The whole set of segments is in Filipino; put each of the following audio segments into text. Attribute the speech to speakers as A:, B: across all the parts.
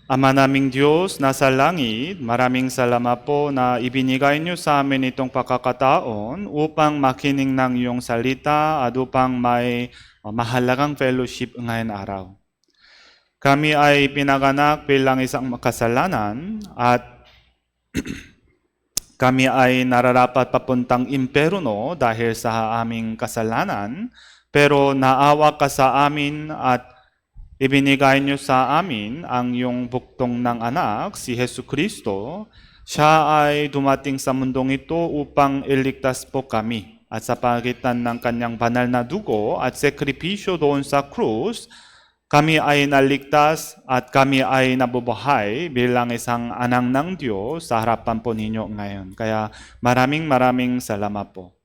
A: Ama naming Diyos, nasa langit, maraming salamat po na ibinigay niyo sa amin itong pagkakataon upang makinig ng iyong salita at upang may mahalagang fellowship ngayon araw. Kami ay pinaganak bilang isang makasalanan at kami ay nararapat papuntang imperno dahil sa aming kasalanan, pero naawa ka sa amin at ibinigay niyo sa amin ang iyong buktong ng anak, si Hesus Kristo. Siya ay dumating sa mundong ito upang iligtas po kami. At sa pagitan ng kanyang banal na dugo at sekripisyo doon sa krus, kami ay naligtas at kami ay nabubuhay bilang isang anak ng Diyos sa harapan po ninyo ngayon. Kaya maraming salamat po.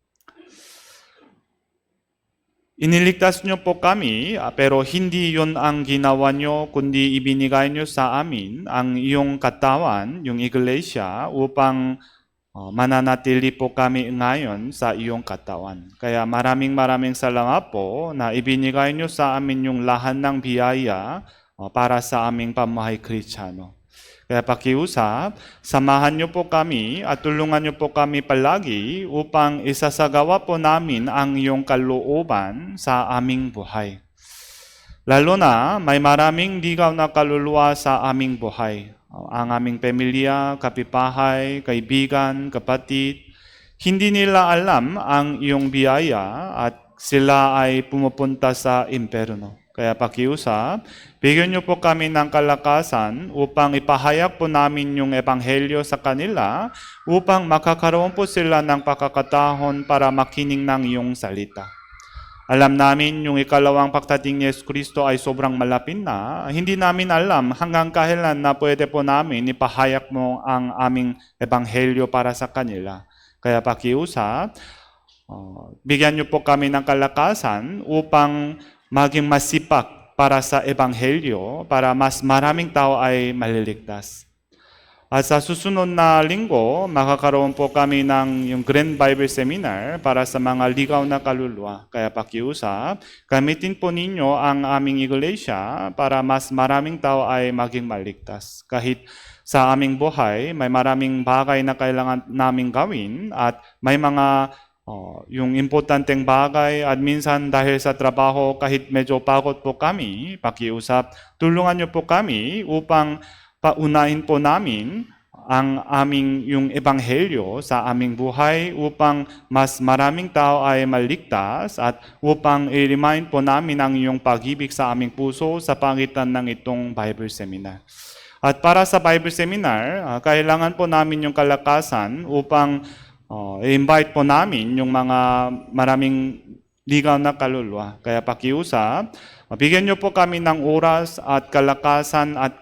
A: Iniligtas niyo po kami, pero hindi yon ang ginawa niyo, kundi ibinigay niyo sa amin ang iyong katawan, yung iglesia, upang mananatili po kami ngayon sa iyong katawan. Kaya maraming salamat po na ibinigay niyo sa amin yung lahat ng biyaya para sa aming pamahay Kristiyano. Kaya pakiusap, samahan niyo po kami at tulungan niyo po kami palagi upang isasagawa po namin ang iyong kalooban sa aming buhay. Lalo na may maraming ligaw na kaluluwa sa aming buhay. Ang aming pamilya, kapitbahay, kaibigan, kapatid, hindi nila alam ang iyong biyaya at sila ay pumupunta sa imperno. Kaya pakiusap, bigyan niyo po kami ng kalakasan upang ipahayag po namin yung ebanghelyo sa kanila upang makakaroon po sila ng pagkakataon para makinig ng iyong salita. Alam namin yung ikalawang pagdating ni Yesus Kristo ay sobrang malapit na. Hindi namin alam hanggang kailan na pwede po namin ipahayag mo ang aming ebanghelyo para sa kanila. Kaya pakiusap, bigyan niyo po kami ng kalakasan upang maging masipag para sa ebanghelyo, para mas maraming tao ay maliligtas. At sa susunod na linggo, makakaroon po kami ng yung Grand Bible Seminar para sa mga ligaw na kaluluwa. Kaya pakiusap, gamitin po ninyo ang aming iglesia para mas maraming tao ay maging maligtas. Kahit sa aming buhay, may maraming bagay na kailangan naming gawin at may mga yung importanteng bagay at minsan dahil sa trabaho kahit medyo pagod po kami, pakiusap, tulungan niyo po kami upang paunahin po namin ang aming yung ebanghelyo sa aming buhay upang mas maraming tao ay maligtas at upang i-remind po namin ang iyong pag-ibig sa aming puso sa pagitan ng itong Bible Seminar. At para sa Bible Seminar, kailangan po namin yung kalakasan upang i-invite po namin yung mga maraming ligaw na kaluluwa. Kaya pakiusap, bigyan niyo po kami ng oras at kalakasan at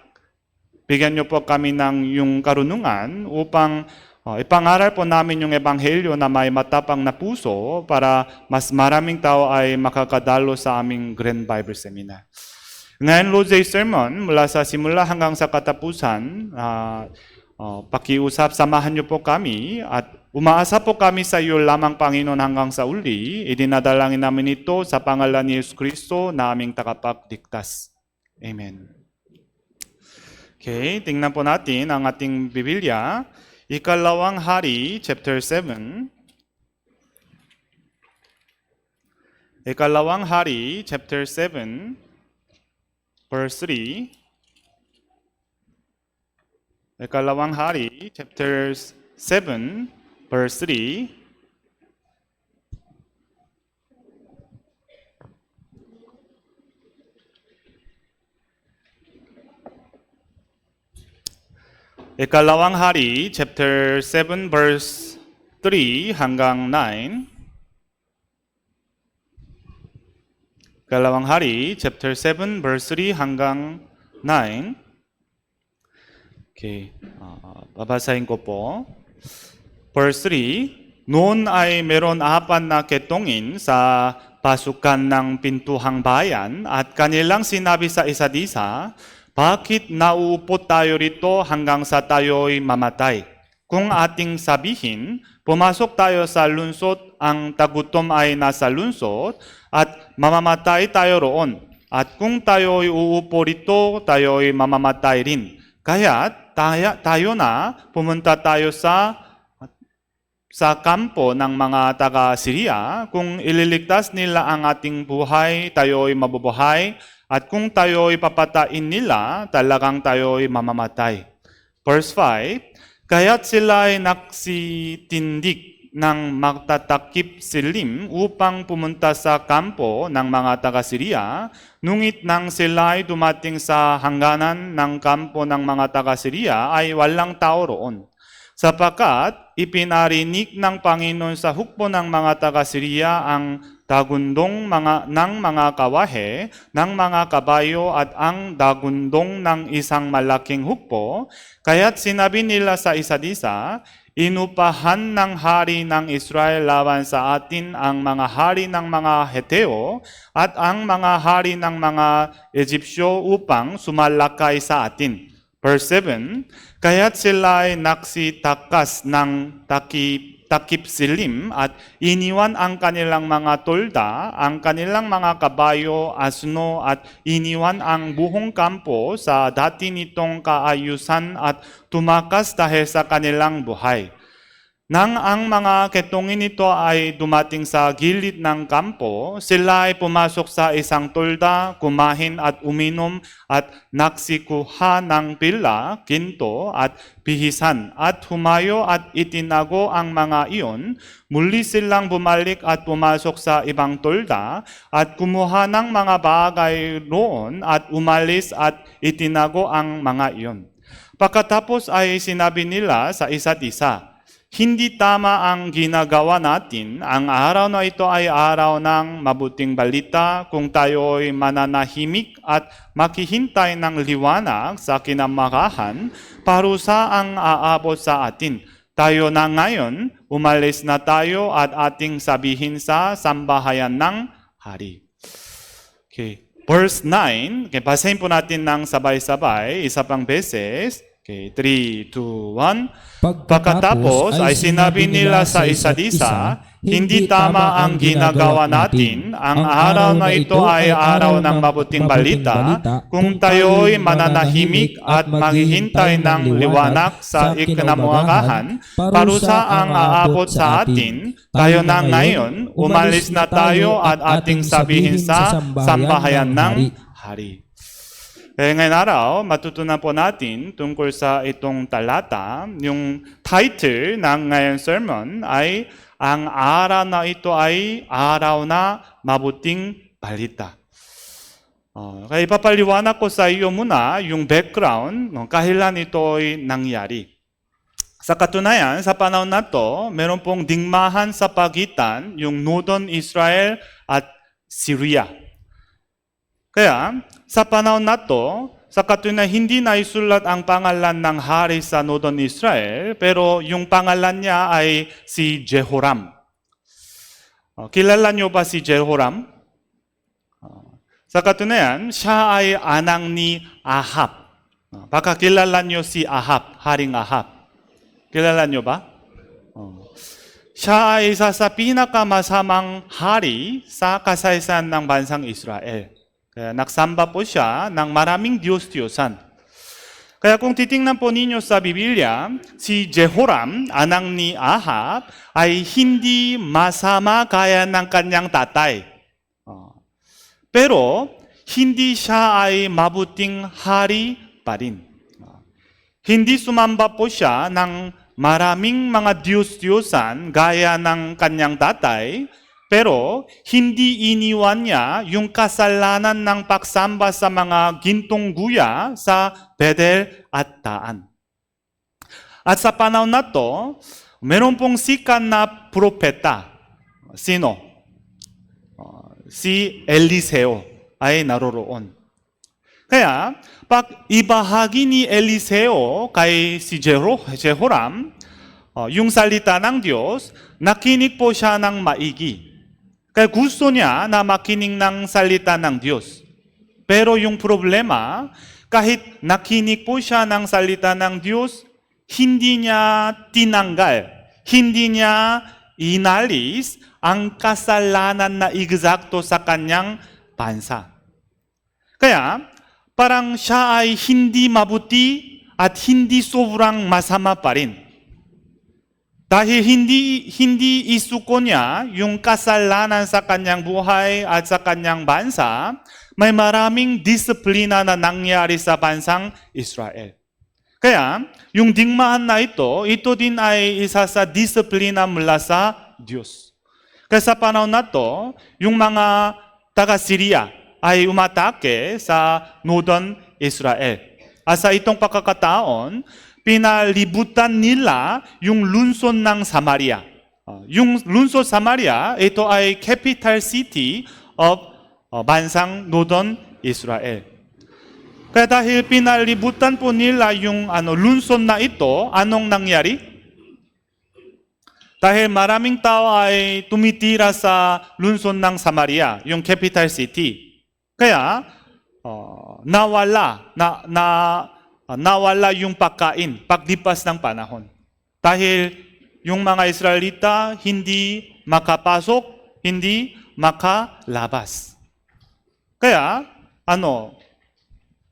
A: bigyan niyo po kami ng yung karunungan upang ipangaral po namin yung ebanghelyo na may matapang na puso para mas maraming tao ay makakadalo sa aming Grand Bible Seminar. Ngayon, Lord's Day Sermon, mula sa simula hanggang sa katapusan, pakiusap, samahan niyo po kami at umaasa po kami sa iyo lamang, Panginoon, hanggang sa uli. Idinadalangin namin ito sa pangalan ni Yesus Kristo na aming tagapagligtas. Amen. Okay, tingnan po natin ang ating Biblia. Ikalawang Hari, chapter 7. Ikalawang Hari, chapter 7, verse 3. Ikalawang Hari, chapter 7, verse 3. Ikalawang Hari, chapter 7, verse 3 hanggang 9. Ikalawang Hari, chapter 7, verse 3 hanggang 9. Okay, babasahin ko po. Verse 3, noon ay meron 4 na ketongin sa pasukan ng pintuhang bayan at kanilang sinabi sa isa't isa, bakit nauupo tayo rito hanggang sa tayo'y mamatay? Kung ating sabihin, pumasok tayo sa lungsod, ang tagutom ay nasa lungsod at mamamatay tayo roon. At kung tayo'y uupo rito, tayo'y mamamatay rin. Kaya't tayo na pumunta tayo sa kampo ng mga taga-Syria. Kung ililigtas nila ang ating buhay, tayo'y mabubuhay. At kung tayo'y papatain nila, talagang tayo'y mamamatay. Verse 5, kaya't sila'y nagsitindig ng magtatakip silim upang pumunta sa kampo ng mga taga-Syria. Ngunit nang sila'y dumating sa hangganan ng kampo ng mga taga-Syria ay walang tao roon. Sapagkat ipinarinig ng Panginoon sa hukbo ng mga taga-Syria ang dagundong ng mga kawahe, ng mga kabayo at ang dagundong ng isang malaking hukbo. Kaya't sinabi nila sa isa't isa, inupahan ng hari ng Israel laban sa atin ang mga hari ng mga Heteo at ang mga hari ng mga Egyptyo upang sumalakay sa atin. Verse 7, kaya't sila'y nagsitakas ng takip silim at iniwan ang kanilang mga tolda, ang kanilang mga kabayo, asno at iniwan ang buong kampo sa dati nitong kaayusan at tumakas dahil sa kanilang buhay. Nang ang mga ketongin nito ay dumating sa gilid ng kampo, sila ay pumasok sa isang tolda, kumain at uminom at nagsikuha ng pila, ginto at bihisan at humayo at itinago ang mga iyon. Muli silang bumalik at pumasok sa ibang tolda at kumuha ng mga bagay roon at umalis at itinago ang mga iyon. Pagkatapos ay sinabi nila sa isa't isa, hindi tama ang ginagawa natin. Ang araw na ito ay araw ng mabuting balita. Kung tayo'y mananahimik at makihintay ng liwanag sa kinamakahan, parusa ang aabot sa atin. Tayo na ngayon, umalis na tayo at ating sabihin sa sambahayan ng hari. Okay. Verse 9, okay, basahin po natin ng sabay-sabay, isa pang beses. Okay, 3, 2, 1. Pagkatapos ay sinabi nila sa isa't isa, hindi tama ang ginagawa natin. Ang araw na ito ay araw ng mabuting balita. Kung tayo'y mananahimik at maghihintay ng liwanag sa ikinamakahan, parusa ang aabot sa atin. Tayo na ngayon, umalis na tayo at ating sabihin sa sambahayan ng hari. Kaya ngayong araw, matutunan po natin tungkol sa itong talata. Yung title ng ngayong sermon ay, ang araw na ito ay araw na mabuting balita. Kaya ipapaliwanag ko sa iyo muna yung background, kahilan ito ay nangyari. Sa katunayan, sa panahon na to, meron pong digmahan sa pagitan yung Northern Israel at Syria. Kaya, sa panahon na to, sa katunayan, hindi na isulat ang pangalan ng hari sa Northern Israel, pero yung pangalan niya ay si Jehoram. Kilala niyo ba si Jehoram? Sa katunayan, siya ay anak ni Ahab. Baka kilala niyo si Ahab, Haring Ahab. Kilala niyo ba? Siya ay isa sa pinakamasamang hari sa kasaysayan ng bansang Israel. Kaya nagsamba po siya ng maraming Diyos-Diyosan. Kaya kung titingnan po ninyo sa Biblia, si Jehoram, anak ni Ahab, ay hindi masama gaya ng kanyang tatay. Pero hindi siya ay mabuting hari pa rin. Hindi sumamba po siya ng maraming mga Diyos-Diyosan gaya ng kanyang tatay, pero hindi iniwan niya yung kasalanan ng pagsamba sa mga gintong guya sa Bethel at Daan. At sa panahon na to, meron pong sikat na propeta. Sino? Si Eliseo ay naroroon. Kaya, pag ibahagi ni Eliseo kay si Jehoram, yung salita ng Diyos, nakinig po siya ng maigi. Kaya gusto niya na makinig ng salita ng Diyos. Pero yung problema, kahit nakinig po siya ng salita ng Diyos, hindi niya tinanggal, hindi niya inalis ang kasalanan na eksakto sa kanyang bansa. Kaya, parang siya ay hindi mabuti at hindi sobrang masama pa rin. Dahil hindi isuko niya yung kasalanan sa kanyang buhay at sa kanyang bansa, may maraming disiplina na nangyari sa bansang Israel. Kaya, yung digmaan na ito din ay isa sa disiplina mula sa Diyos. Kaya sa panahon na to, yung mga taga-Syria ay umatake sa Northern Israel. At sa itong pagkakataon, pinalibutan nila yung lungsod ng Samaria. Yung lungsod Samaria, ito ay capital city of bansang Northern Israel. Kaya dahil pinalibutan po nila yung lungsod na ito, anong nangyari? Dahil maraming tao ay tumitira sa lungsod ng Samaria, yung capital city. Kaya nawala yung pagkain paglipas ng panahon. Dahil yung mga Israelita hindi makapasok, hindi makalabas. Kaya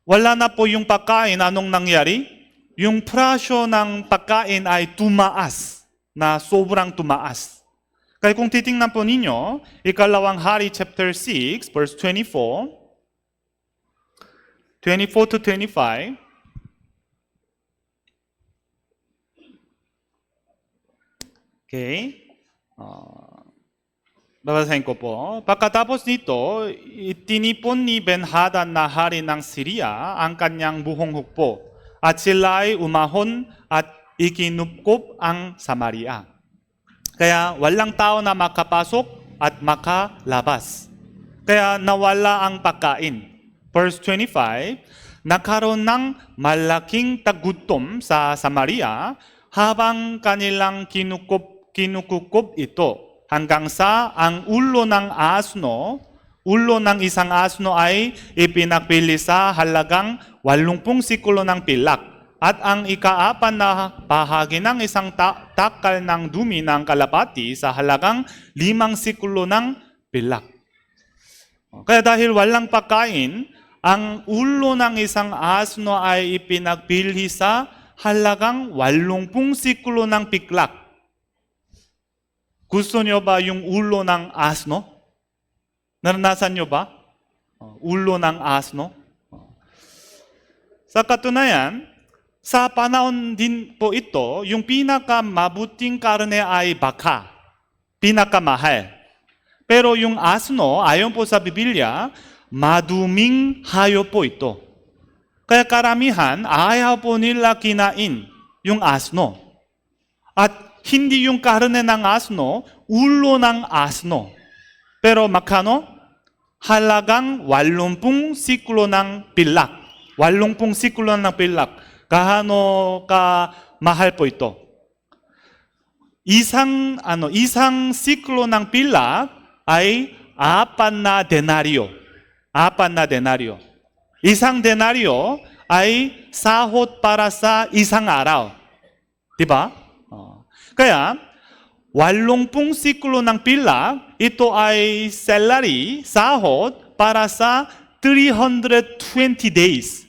A: wala na po yung pagkain. Anong nangyari? Yung presyo ng pagkain ay tumaas, na sobrang tumaas. Kaya kung titingnan po ninyo, Ikalawang Hari chapter 6, verse 24 to 25, okay. Babasahin ko po. Pagkatapos nito, itinipon ni Ben-Hadad na hari ng Syria ang kanyang buhong hukbo at sila ay umahon at ikinupkop ang Samaria. Kaya walang tao na makapasok at makalabas. Kaya nawala ang pagkain. Verse 25, nagkaroon ng malaking tagutom sa Samaria habang kanilang kinukupkop ito. Hanggang sa ang ulo ng isang asno ay ipinagpili sa halagang 80 sikulo ng pilak. At ang ika-4 na bahagi ng isang takal ng dumi ng kalapati sa halagang 5 sikulo ng pilak. Kaya dahil walang pagkain, ang ulo ng isang asno ay ipinagpili sa halagang 80 sikulo ng piklak. Gusto nyo ba yung ulo ng asno? Naranasan nyo ba? Ulo ng asno? Sa katunayan, sa panahon din po ito, yung pinakamabuting karne ay baka. Pinakamahal. Pero yung asno, ayon po sa Biblia, maduming hayop po ito. Kaya karamihan, ayaw po nila kinain yung asno. At hindi yung karne ng asno, ulo ng asno. Pero magkano? Halagang 80 sikulo ng pilak. 80 sikulo ng pilak. Gaano ka mahal po ito? Isang sikulo ng pilak ay 4 na denaryo. 4 na denaryo. Isang denaryo ay sahod para sa isang araw. Diba? Kaya, 80 sikulo ng pilak, ito ay salary, sahod, para sa 320 days.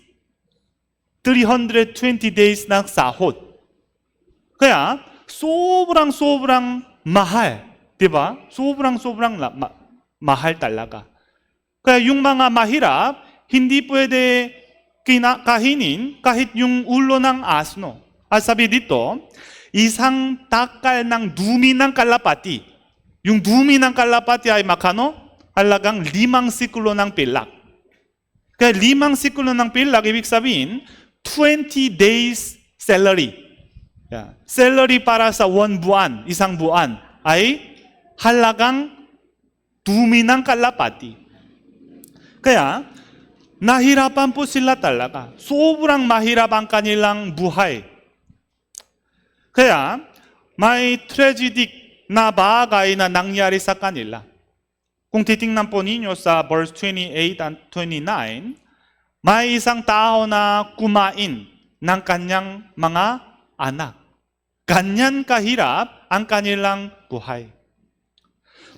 A: 320 days ng sahod. Kaya, sobrang mahal. Diba? Sobrang mahal talaga. Kaya yung mga mahirap, hindi pwede kainin kahit yung ulo ng asno. At sabi dito, isang takal ng dumi ng kalapati. Yung dumi ng kalapati ay magkano? Halagang 5 sikulo ng pilak. Kaya 5 sikulo ng pilak, ibig sabihin, 20 days salary. Salary para sa 1 buwan, isang buwan, ay halagang dumi ng kalapati. Kaya, nahirapan po sila talaga. Sobrang mahirap ang kanilang buhay. Kaya, may tragic na bagay na nangyari sa kanila. Kung titingnan po ninyo sa verse 28 and 29, may isang tao na kumain ng kanyang mga anak. Ganyan kahirap ang kanilang buhay.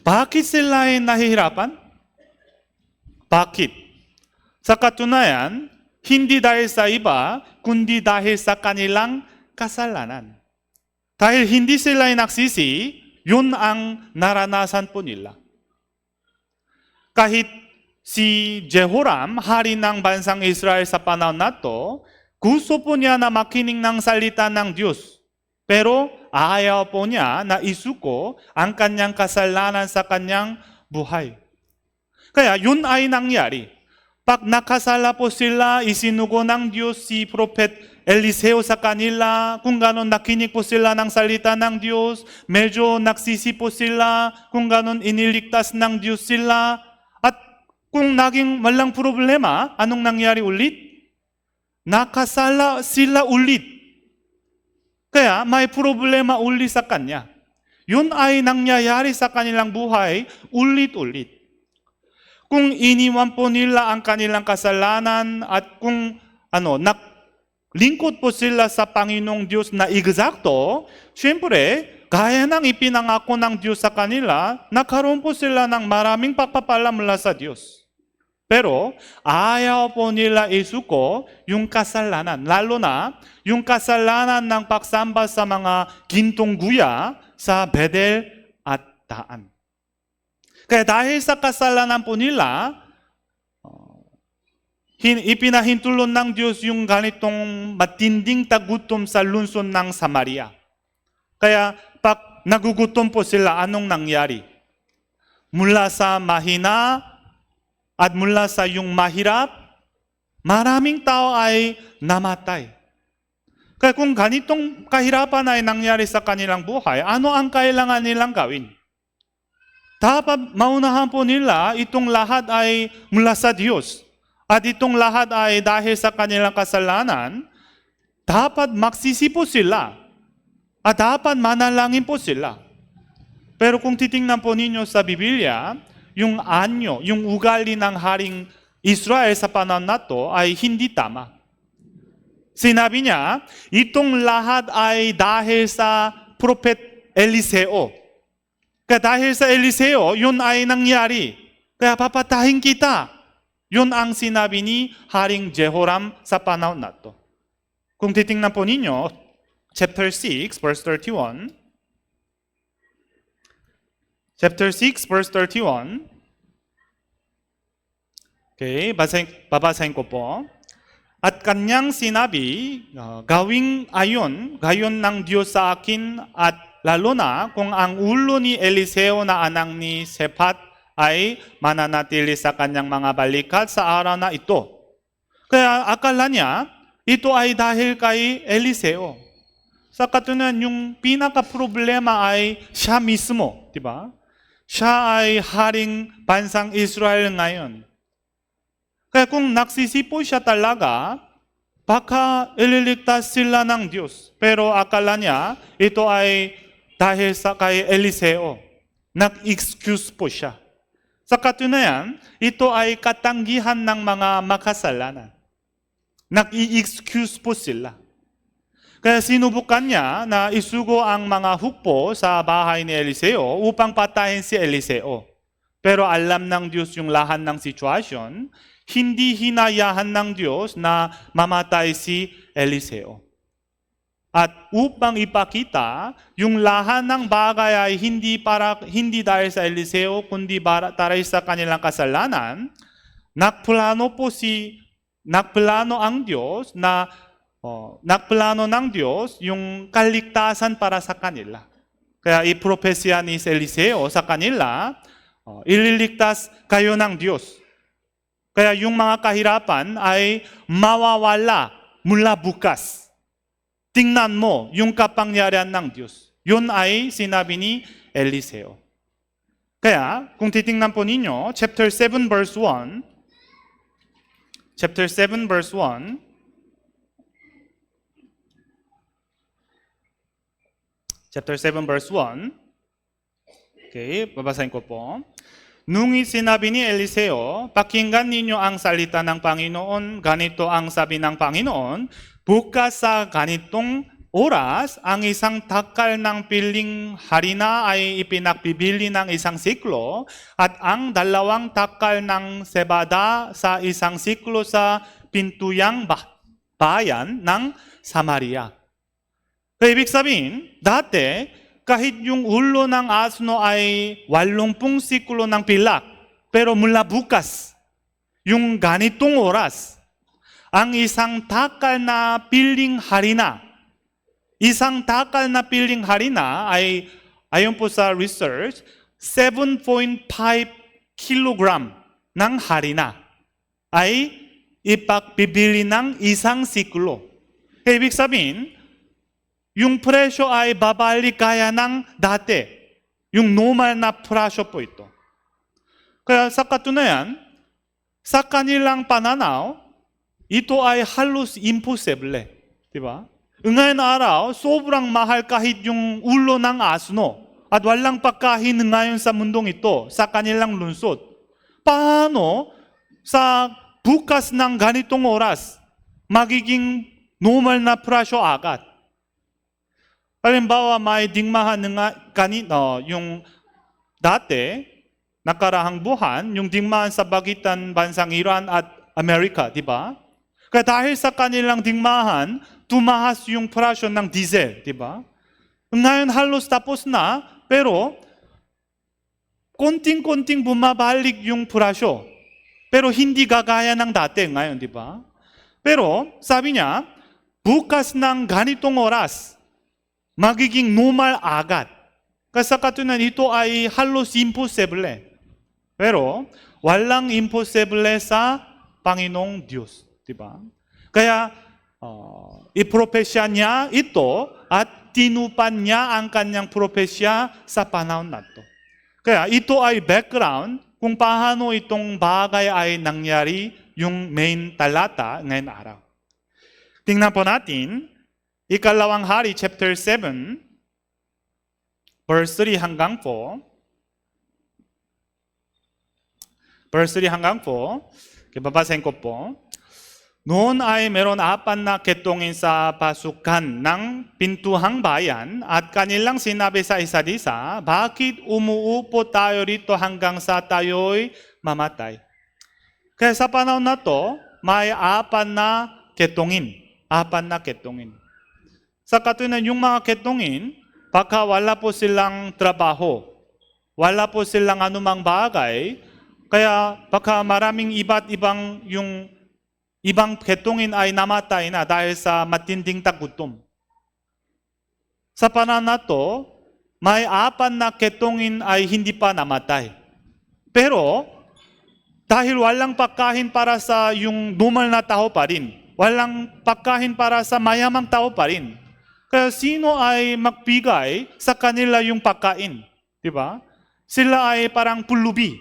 A: Bakit sila ay nahihirapan? Bakit? Sa katunayan, hindi dahil sa iba, kundi dahil sa kanilang kasalanan. Dahil hindi sila nagsisi, yun ang naranasan po nila. Kahit si Jehoram, hari ng bansang Israel sa panahon na to, gusto po niya na makinig ng salita ng Diyos. Pero ayaw po niya na isuko ang kanyang kasalanan sa kanyang buhay. Kaya yun ay nangyari. Pag nakasala po sila, isinugo ng Diyos si Prophet Eliseo sa kanila, kung gano'n nakinig po sila ng salita ng Diyos, medyo nagsisi po sila, kung gano'n iniligtas ng Diyos sila, at kung naging walang problema, anong nangyari ulit? Nakasala sila ulit. Kaya may problema ulit sa kanya. Yun ay nangyayari sa kanilang buhay ulit-ulit. Kung iniwan po nila ang kanilang kasalanan at kung naglingkod po sila sa Panginoong Diyos na eksakto, siyempre, gaya ng ipinangako ng Diyos sa kanila, nagkaroon po sila ng maraming pagpapala mula sa Diyos. Pero ayaw po nila isuko yung kasalanan, lalo na yung kasalanan ng pagsamba sa mga gintong guya sa Bethel at Daan. Kaya dahil sa kasalanan po nila, ipinahintulot ng Diyos yung ganitong matinding tagutom sa lungsod ng Samaria. Kaya pag nagugutom po sila, anong nangyari? Mula sa mahina at mula sa yung mahirap, maraming tao ay namatay. Kaya kung ganitong kahirapan ay nangyari sa kanilang buhay, ano ang kailangan nilang gawin? Dapat maunahan po nila itong lahat ay mula sa Diyos. At itong lahat ay dahil sa kanilang kasalanan, dapat magsisi po sila. At dapat manalangin po sila. Pero kung titingnan po ninyo sa Biblia, yung anyo, yung ugali ng haring Israel sa panahon na to ay hindi tama. Sinabi niya, itong lahat ay dahil sa Prophet Eliseo. Kaya dahil sa Eliseo, yun ay nangyari. Kaya papatahin kita. Yun ang sinabi ni Haring Jehoram sa panahon na to. Kung titingnan po ninyo, chapter 6, verse 31. Chapter 6, verse 31. Okay, babasahin ko po. At kanyang sinabi, gawing gayon ng Diyos sa akin at lalo na kung ang ulo ni Eliseo na anak ni Shaphat ay mananatili sa kanyang mga balikat sa araw na ito. Kaya akala niya, ito ay dahil kay Eliseo. Sa katunayan, yung pinaka-problema ay siya mismo. Diba? Siya ay haring bansang Israel ngayon. Kaya kung nagsisipo siya talaga, baka ililigtas sila ng Diyos. Pero akala niya, ito ay dahil sa kay Eliseo. Nag-excuse po siya. Sa katunayan, ito ay katanggihan ng mga makasalanan. Nag-i-excuse po sila. Kaya sinubukan niya na isugo ang mga hukbo sa bahay ni Eliseo upang patayin si Eliseo. Pero alam ng Diyos yung lahat ng sitwasyon, hindi hinayahan ng Diyos na mamatay si Eliseo. At upang ipakita, yung lahat ng bagay ay hindi dahil sa Eliseo, kundi dahil sa kanilang kasalanan, nagplano ng Diyos yung kaligtasan para sa kanila. Kaya ipropesya ni Eliseo sa kanila, ililigtas kayo ng Diyos. Kaya yung mga kahirapan ay mawawala mula bukas. Tingnan mo yung kapangyarihan ng Diyos. Yun ay sinabi ni Eliseo. Kaya, kung titingnan po ninyo, chapter 7 verse 1, chapter 7 verse 1, chapter 7 verse 1, okay, babasahin ko po. Nung sinabi ni Eliseo, pakinggan ninyo ang salita ng Panginoon, ganito ang sabi ng Panginoon, bukas sa ganitong oras, ang isang takal ng piling harina ay ipinagbibili ng 1 siklo at ang 2 takal ng sebada sa 1 siklo sa pintuyang bayan ng Samaria. Kaya ibig sabihin, dati kahit yung ulo ng asno ay 80 siklo ng pilak, pero mula bukas, yung ganitong oras, ang isang takal na piling harina, ay, ayon po sa research, 7.5 kilogram ng harina ay ipakbibili ng isang siklo. Kaya ibig sabihin, yung presyo ay babalik kaya ng dati. Yung normal na presyo po ito. Kaya sa katunayan, sa kanilang pananaw, ito ay halos imposible. Diba? Ngayon araw, sobrang mahal kahit yung ulo ng asno at walang pagkain ngayon sa mundong ito, sa kanilang lungsod. Paano sa bukas ng ganitong oras, magiging normal na presyo agad? Halimbawa, may digmahan kanina, yung dati, nakarahang buwan, yung digmahan sa bagitan bansang Iran at Amerika, di ba? Kaya dahil sa kanilang digmahan, tumaas yung presyo ng diesel, di ba? Ngayon halos tapos na, pero konting-konting bumabalik yung presyo. Pero hindi gagaya ng dati ngayon, di ba? Pero sabi niya, bukas ng ganitong oras, magiging normal agad. Kasi sa katunayan, ito ay halos imposible. Pero walang imposible sa Panginoong Diyos. Diba? Kaya ipropesya niya ito at tinupan niya ang kanyang propesya sa panahon na ito. Kaya ito ay background kung paano itong bagay ay nangyari yung main talata ngayon araw. Tingnan po natin, Ikalawang Hari, chapter 7, verse 3 hanggang 4. Verse 3 hanggang 4. Babasahin ko po. Noon ay meron 4 na ketongin sa pasukan ng pintuhang bayan at kanilang sinabi sa isa't isa, bakit umuupo tayo rito hanggang sa tayo'y mamatay? Kaya sa panahon na to, may 4 na ketongin. 4 na ketongin. Sa katunayan, yung mga ketongin, baka wala po silang trabaho, wala po silang anumang bagay, kaya baka maraming iba't ibang yung ibang ketongin ay namatay na dahil sa matinding tagutom. Sa panahon na to, may 4 na ketongin ay hindi pa namatay. Pero dahil walang pagkain para sa yung normal na tao pa rin, walang pagkain para sa mayamang tao pa rin. Kaya sino ay magbigay sa kanila yung pagkain? Diba? Sila ay parang pulubi.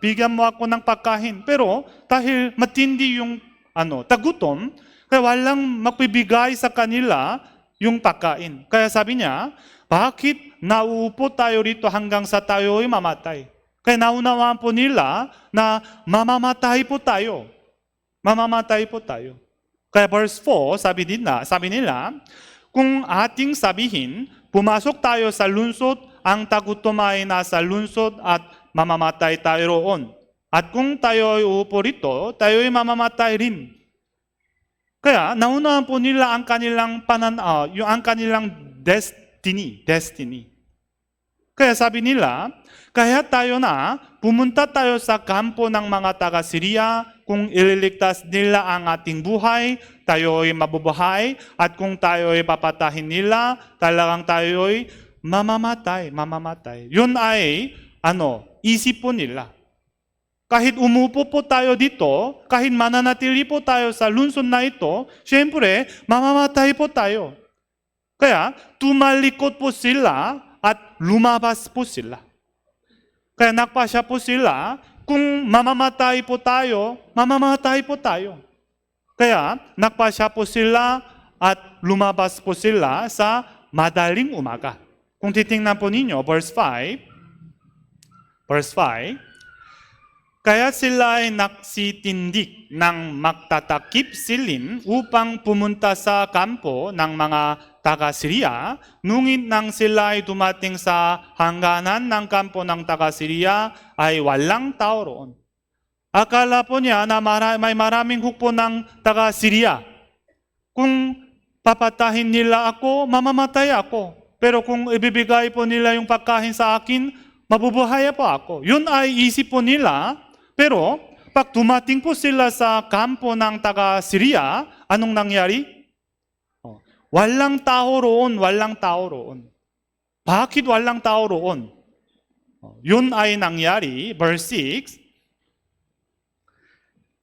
A: Bigyan mo ako ng pagkain. Pero dahil matindi yung tagutom, kaya walang magbibigay sa kanila yung pagkain. Kaya sabi niya, bakit nauupo tayo rito hanggang sa tayo'y mamatay? Kaya naunawaan po nila na mamamatay po tayo. Mamamatay po tayo. Kaya verse 4, sabi nila, kung ating sabihin, pumasok tayo sa lungsod, ang tagutom ay nasa lungsod at mamamatay tayo roon. At kung tayo ay uupo rito, tayo ay mamamatay rin. Kaya naunahan po nila ang kanilang ang kanilang destiny. Kaya sabi nila, kaya tayo na pumunta tayo sa kampo ng mga taga-Syria, kung ililigtas nila ang ating buhay, tayo ay mabubuhay, at kung tayo ay papatahin nila, talagang tayo ay mamamatay. Yun ay, isip po nila. Kahit umupo po tayo dito, kahit mananatili po tayo sa lungsod na ito, syempre, mamamatay po tayo. Kaya, tumalikod po sila at lumabas po sila. Kaya nagpasya po sila, kung mamamatay po tayo, mamamatay po tayo. Kaya nagpasya po sila at lumabas po sila sa madaling umaga. Kung titingnan po ninyo, verse 5, kaya sila ay nagsitindig ng magtatakip silin upang pumunta sa kampo ng mga taga-Syria, ngunit nang sila ay dumating sa hangganan ng kampo ng taga-Syria ay walang tao roon. Akala po niya na may maraming hukbo ng taga Syria. Kung papatahin nila ako, mamamatay ako. Pero kung ibibigay po nila yung pagkain sa akin, mabubuhay po ako. Yun ay isip po nila. Pero pag dumating po sila sa kampo ng taga Syria, anong nangyari? Walang tao roon, walang tao roon. Bakit walang tao roon? Yun ay nangyari, verse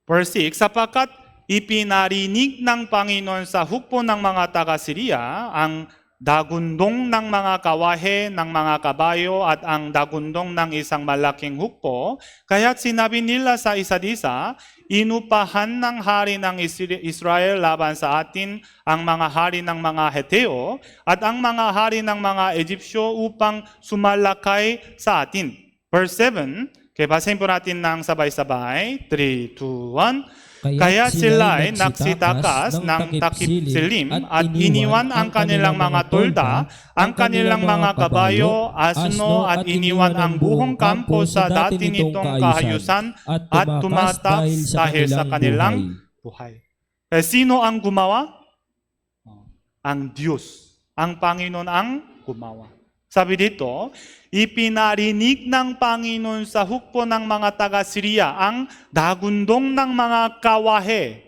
A: 6, sapagkat ipinarinig ng Panginoon sa hukbo ng mga taga-Syria ang dagundong ng mga kawahe ng mga kabayo at ang dagundong ng isang malaking hukbo. Kaya't sinabi nila sa isa't isa, inupahan ng hari ng Israel laban sa atin ang mga hari ng mga Heteo at ang mga hari ng mga Egyptyo upang sumalakay sa atin. Verse 7, kaya basahin po natin ng sabay-sabay. 3, 2, 1. Kaya sila ay nagsitakas ng takip silim at iniwan ang kanilang mga tolda, ang kanilang mga kabayo, asno at iniwan ang buong kampo sa dati nitong kahayusan at tumatas dahil sa kanilang buhay. Kaya sino ang gumawa? Ang Diyos. Ang Panginoon ang gumawa. Sabi dito, ipinarinig ng Panginoon sa hukbo ng mga taga-Syria ang dagundong ng mga kawahe.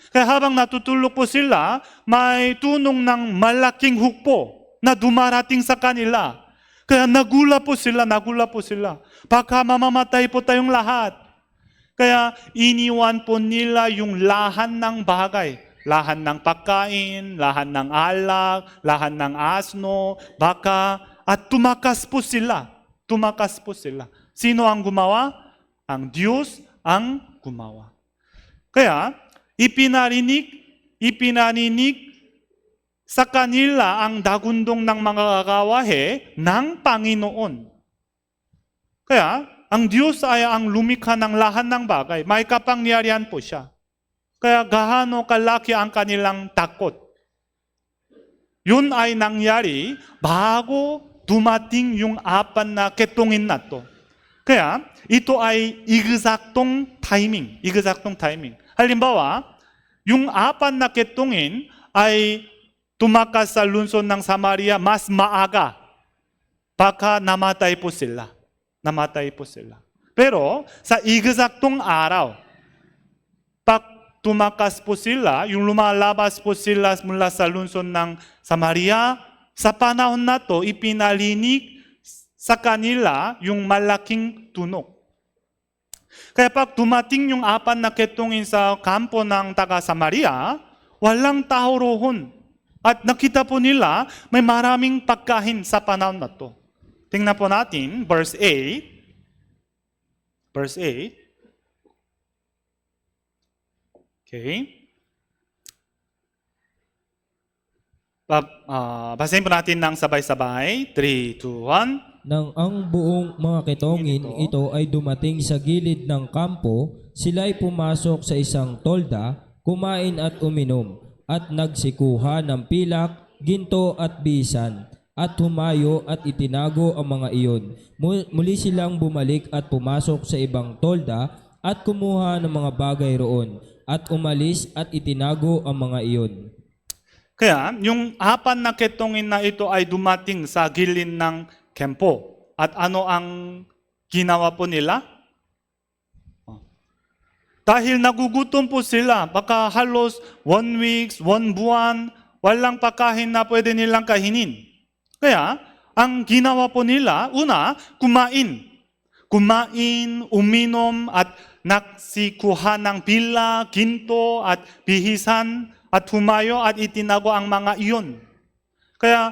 A: Kaya habang natutulog po sila, may tunong ng malaking hukbo na dumarating sa kanila. Kaya nagula po sila. Baka mamamatay po tayong lahat. Kaya iniwan po nila yung lahat ng bagay. Lahat ng pagkain, lahat ng alak, lahat ng asno, baka, at tumakas po sila. Sino ang gumawa? Ang Diyos ang gumawa. Kaya, ipinarinig sa kanila ang dagundong ng mga kawahe ng Panginoon. Kaya, ang Diyos ay ang lumikha ng lahat ng bagay. May kapangyarihan po siya. Kaya gaano kalaki ang kanilang takot. Yun ay nangyari bago dumating yung apat na ketongin na to. Kaya ito ay eksaktong timing. Halimbawa, yung apat na ketongin ay tumakas sa lungsod ng Samaria mas maaga. Baka namatay po sila. Pero sa eksaktong araw, pag tumakas po sila, yung lumalabas po sila mula sa lungsod ng Samaria, sa panahon na to, ipinalinig sa kanila yung malaking tunog. Kaya pag dumating yung apat na ketongin sa kampo ng taga-Samaria, walang tao roon. At nakita po nila, may maraming pagkain sa panahon na to. Tingnan po natin, verse 8. Okay. Basahin po natin ng sabay-sabay. 3, 2, 1.
B: Nang ang buong mga ketongin ito ay dumating sa gilid ng kampo, sila'y pumasok sa isang tolda, kumain at uminom, at nagsikuha ng pilak, ginto at bisan, at humayo at itinago ang mga iyon. Muli silang bumalik at pumasok sa ibang tolda at kumuha ng mga bagay roon, at umalis at itinago ang mga iyon.
A: Kaya, yung apat na ketongin na ito ay dumating sa gilid ng kampo. At ano ang ginawa po nila? Dahil nagugutom po sila, baka halos 1 week, 1 buwan, walang pagkain na pwede nilang kainin. Kaya, ang ginawa po nila, una, kumain, uminom, at nagsikuha ng pila, ginto, at bihisan, at humayo at itinago ang mga iyon. Kaya,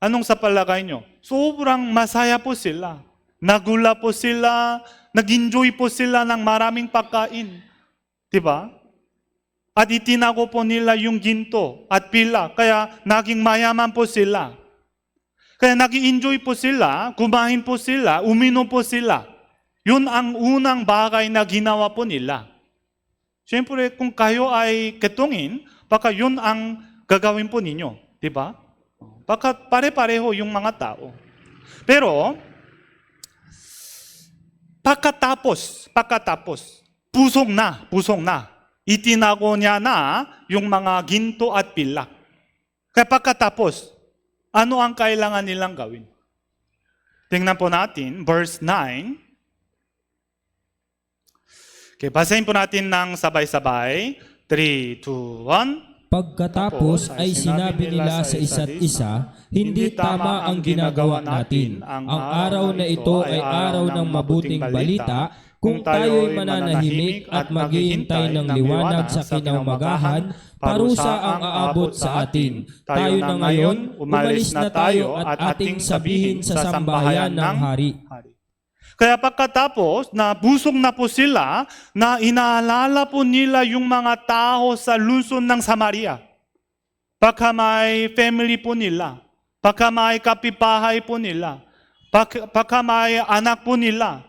A: anong sa palagay nyo? Sobrang masaya po sila. Nagula po sila, nag-enjoy po sila ng maraming pagkain. Diba? At itinago po nila yung ginto at pila. Kaya naging mayaman po sila. Kaya nag-enjoy po sila, kumain po sila, uminom po sila. Yun ang unang bagay na ginawa po nila. Siyempre, kung kayo ay ketongin, baka yun ang gagawin po ninyo. Diba? Baka pare-pareho yung mga tao. Pero, pagkatapos, busok na. Itinago niya na yung mga ginto at pilak. Kaya pagkatapos, ano ang kailangan nilang gawin? Tingnan po natin, verse 9. Okay, basahin po natin ng sabay-sabay. 3, 2, 1.
B: Pagkatapos ay sinabi nila sa isa't isa, hindi tama ang ginagawa natin. Ang araw na ito ay araw ng mabuting balita. Kung tayo'y mananahimik at maghihintay ng liwanag sa kinaumagahan, parusa ang aabot sa atin. Tayo na ngayon, umalis na tayo at ating sabihin sa sambahayan ng hari.
A: Kaya pagkatapos na busog na po sila, na inaalala po nila yung mga tao sa lungsod ng Samaria. Baka may family po nila, baka may kapitbahay po nila, baka may anak po nila.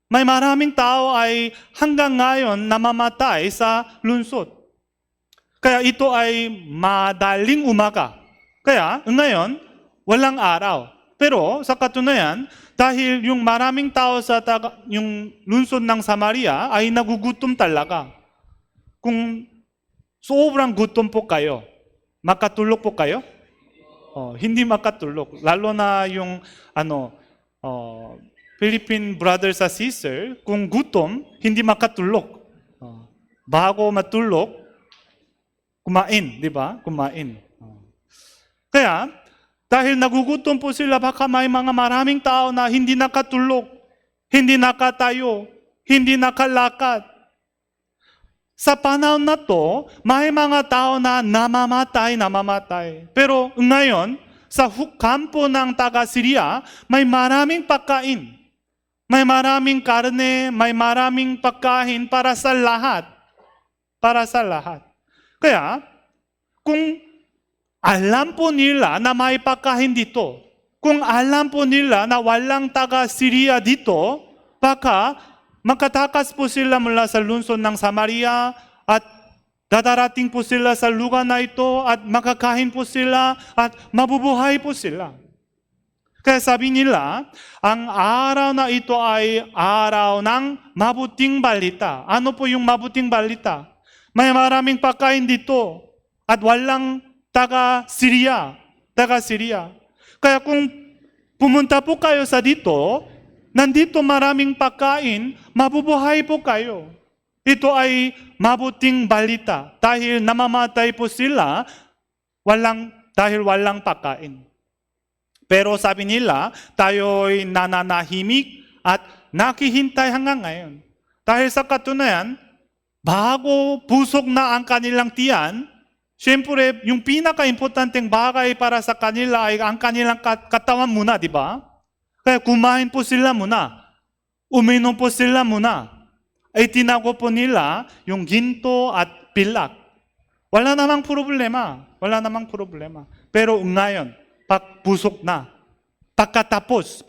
A: May maraming tao ay hanggang ngayon namamatay sa lungsod. Kaya ito ay madaling umaga. Kaya ngayon, walang araw. Pero sa katunayan, dahil yung maraming tao sa yung lungsod ng Samaria ay nagugutom talaga. Kung sobrang gutom po kayo, makatulog po kayo? Hindi makatulog. Lalo na yung Philippine brothers and sisters, kung gutom, hindi makatulog. Bago matulog, kumain, di ba? Kumain. Kaya, dahil nagugutom po sila, baka may mga maraming tao na hindi nakatulog, hindi nakatayo, hindi nakalakad. Sa panahon na to, may mga tao na namamatay. Pero ngayon, sa kampo ng taga-Syria, may maraming pagkain. May maraming karne, may maraming pagkain para sa lahat. Para sa lahat. Kaya, kung alam po nila na may pagkain dito, kung alam po nila na walang taga-Syria dito, baka makatakas po sila mula sa lungsod ng Samaria at dadarating po sila sa lugar na ito at makakain po sila at mabubuhay po sila. Kaya sabi nila, ang araw na ito ay araw ng mabuting balita. Ano po yung mabuting balita? May maraming pagkain dito at walang taga-Syria. Kaya kung pumunta po kayo sa dito, nandito maraming pagkain, mabubuhay po kayo. Ito ay mabuting balita dahil namamatay po sila dahil walang pagkain. Pero sabi nila, tayo'y nananahimik at nakihintay hanggang ngayon. Dahil sa katunayan, bago busog na ang kanilang tiyan, siyempre, yung pinaka-importanteng bagay para sa kanila ay ang kanilang katawan muna, di ba? Kaya kumain po sila muna. Uminom po sila muna. Ay tinago po nila yung ginto at pilak. Wala namang problema. Pero ngayon, busog na. Pagkatapos,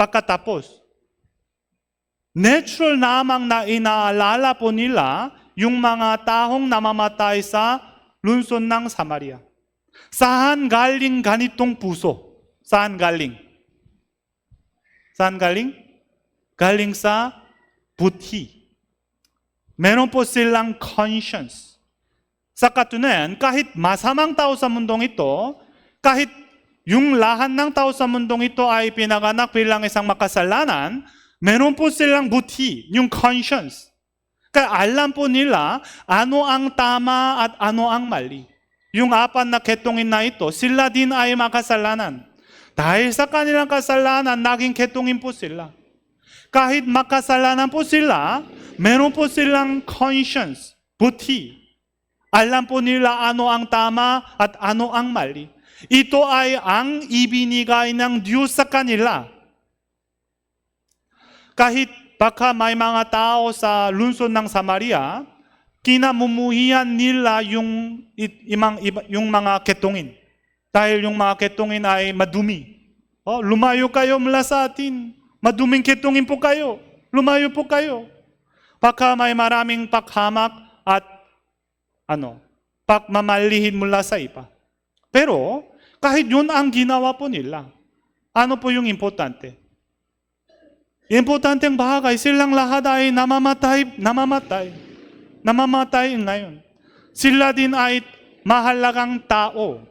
A: natural namang na inaalala po nila yung mga taong namamatay sa lungsod ng Samaria. Saan galing ganitong puso? Saan galing? Galing sa buti. Meron po silang conscience. Sa katunayan, kahit masamang tao sa mundong ito, kahit yung lahat ng tao sa mundong ito ay pinanganak bilang isang makasalanan, meron po silang buti, yung conscience. Kaya alam po nila ano ang tama at ano ang mali. Yung apat na ketungin na ito, sila din ay makasalanan. Dahil sa kanilang kasalanan, naging ketungin po sila. Kahit makasalanan po sila, meron po silang conscience, buti. Alam po nila ano ang tama at ano ang mali. Ito ay ang ibinigay ng Diyos sa kanila. Kahit baka may mga tao sa lungsod ng Samaria, kinamumuhian nila yung mga ketungin. Dahil yung mga ketungin ay madumi. Lumayo kayo mula sa atin. Maduming ketungin po kayo. Lumayo po kayo. Baka may maraming pakhamak at pagmamalihin mula sa iba. Pero, kahit yun ang ginawa po nila, ano po yung importante? Importanteng bagay, silang lahat ay namamatay ngayon. Sila din ay mahalagang tao.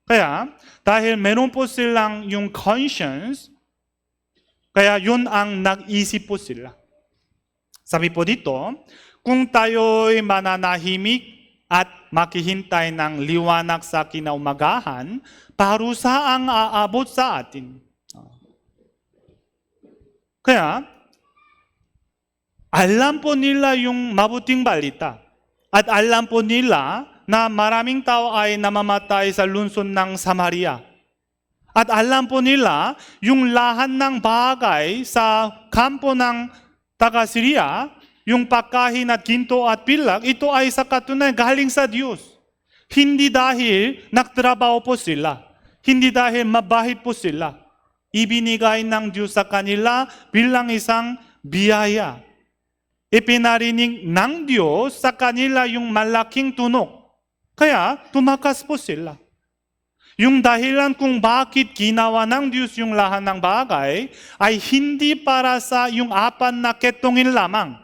A: Kaya, dahil meron po silang yung conscience, kaya yun ang nag-isip po sila. Sabi po dito, kung tayo'y mananahimik at makihintay ng liwanag sa kinaumagahan, parusa ang aabot sa atin. Kaya, alam po nila yung mabuting balita. At alam po nila na maraming tao ay namamatay sa lungsod ng Samaria. At alam po nila yung lahat ng bagay sa kampo ng taga-Syria, yung pagkain at ginto at pilak, ito ay sa katunayan galing sa Diyos. Hindi dahil nagtrabaho po sila. Hindi dahil mabahit po sila. Ibinigay ng Diyos sa kanila bilang isang biyaya. Ipinarinig ng Diyos sa kanila yung malaking tunog. Kaya tumakas po sila. Yung dahilan kung bakit ginawa ng Diyos yung lahat ng bagay ay hindi para sa yung apat na ketongin lamang,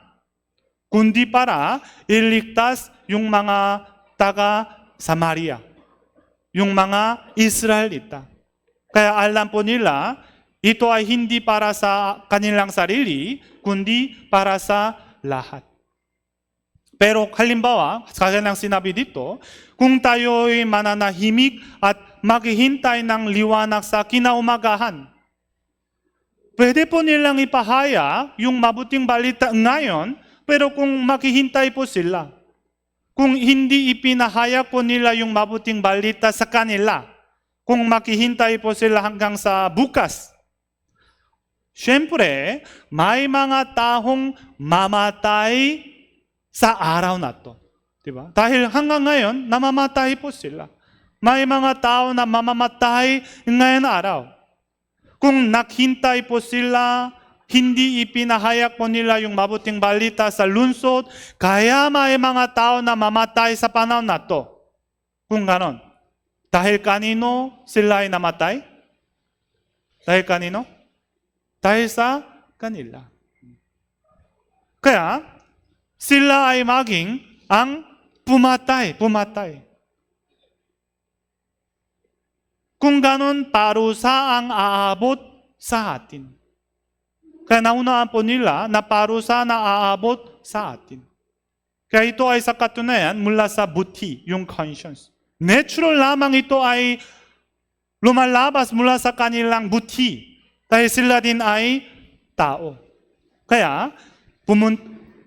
A: kundi para iligtas yung mga taga-Samaria, yung mga Israelita. Kaya alam po nila, ito ay hindi para sa kanilang sarili, kundi para sa lahat. Pero halimbawa, kaya ng sinabi dito, kung tayo'y mananahimik at maghihintay ng liwanag sa kinaumagahan, pwede po nilang ipahaya yung mabuting balita ngayon, pero kung maghihintay po sila, kung hindi ipinahaya po nila yung mabuting balita sa kanila, kung maghihintay po sila hanggang sa bukas, syempre, may mga taong mamatay sa araw na to. Diba? Dahil hanggang ngayon, namamatay po sila. May mga tao na mamamatay ngayon araw. Kung naghintay po sila, hindi ipinahayag po nila yung mabuting balita sa lungsod, kaya may mga tao na mamatay sa panahon na to. Kung ganon. Dahil kanino sila ay namatay? Dahil kanino? Dahil sa kanila. Kaya, sila ay maging ang pumatay. Kung ganon, parusa ang aabot sa atin. Kaya naunaan po nila na parusa na aabot sa atin. Kaya ito ay sa katunayan mula sa buti, yung conscience. Natural lamang ito ay lumalabas mula sa kanilang buti. Dahil sila din ay tao. Kaya,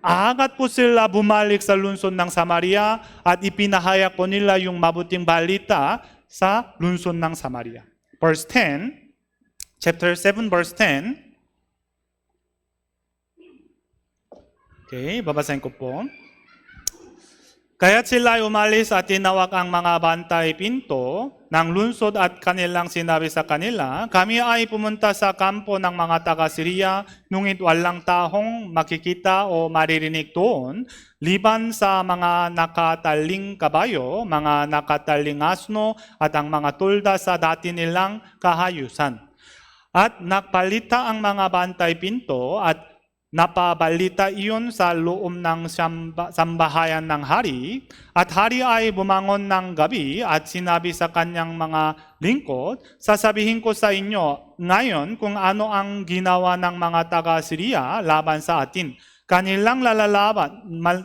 A: agad po sila bumalik sa lungsod ng Samaria at ipinahayag po nila yung mabuting balita sa lungsod ng Samaria. Verse 10, chapter 7, verse 10. Okay, babasahin ko po. Kaya't sila ay umalis at tinawag ang mga bantay pinto ng lungsod at kanilang sinabi sa kanila, kami ay pumunta sa kampo ng mga taga-Syria, ngunit walang taong makikita o maririnig doon, liban sa mga nakataling kabayo, mga nakataling asno, at ang mga tulda sa dati nilang kahayusan. At nagpalita ang mga bantay pinto at napabalita iyon sa loob ng sambahayan ng hari, at hari ay bumangon ng gabi at sinabi sa kanyang mga lingkod, sasabihin ko sa inyo ngayon kung ano ang ginawa ng mga taga-Syria laban sa atin. Kanilang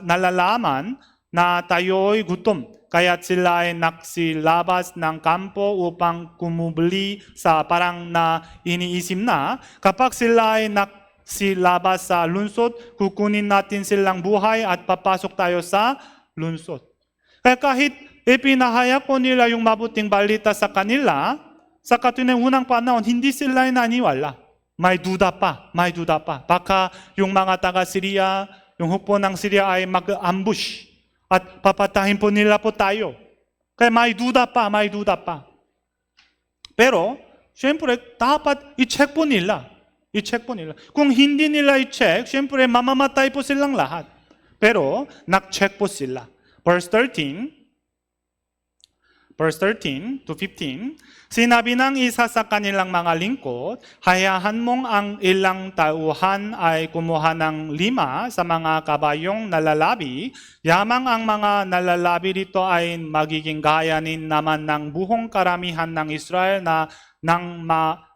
A: nalalaman na tayo'y gutom, kaya't sila ay naksilabas ng kampo upang kumubli sa parang na iniisip na, kapag sila ay silabas sa lungsod, kukunin natin silang buhay at papasok tayo sa lungsod. Kaya kahit ipinahayag po nila yung mabuting balita sa kanila, sa katunayan unang panahon, hindi sila naniwala. May duda pa. Baka yung mga taga-Syria, yung hukbo ng Syria ay mag-ambush at papatahin po nila po tayo. Kaya may duda pa. Pero, syempre, dapat i-check po nila. Kung hindi nila i-check, syempre mamamatay po silang lahat. Pero, nak-check po sila. Verse 13, verse 13 to 15, sinabi ng isa sa kanilang mga lingkod, hayaan mong ang ilang tauhan ay kumuha ng 5 sa mga kabayong nalalabi, yamang ang mga nalalabi dito ay magiging gayanin naman ng buong karamihan ng Israel na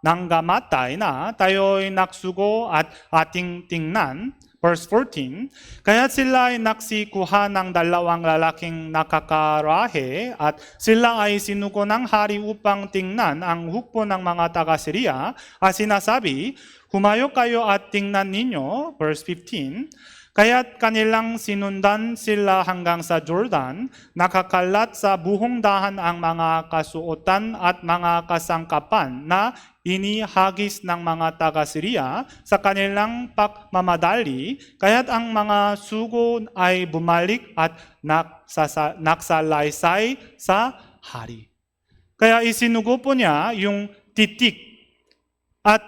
A: nanggamatay na tayo'y naksugo at ating tingnan. Verse 14, kaya sila ay naksikuha ng 2 lalaking nakakarahe at sila ay sinuko ng hari upang tingnan ang hukbo ng mga taga-Syria at sinasabi, humayo kayo at tingnan ninyo. Verse 15, kaya't kanilang sinundan sila hanggang sa Jordan, nakakalat sa buong dahan ang mga kasuotan at mga kasangkapan na inihagis ng mga taga-Syria sa kanilang pagmamadali, kaya't ang mga sugo ay bumalik at naksalaysay sa hari. Kaya isinugo po niya yung titik at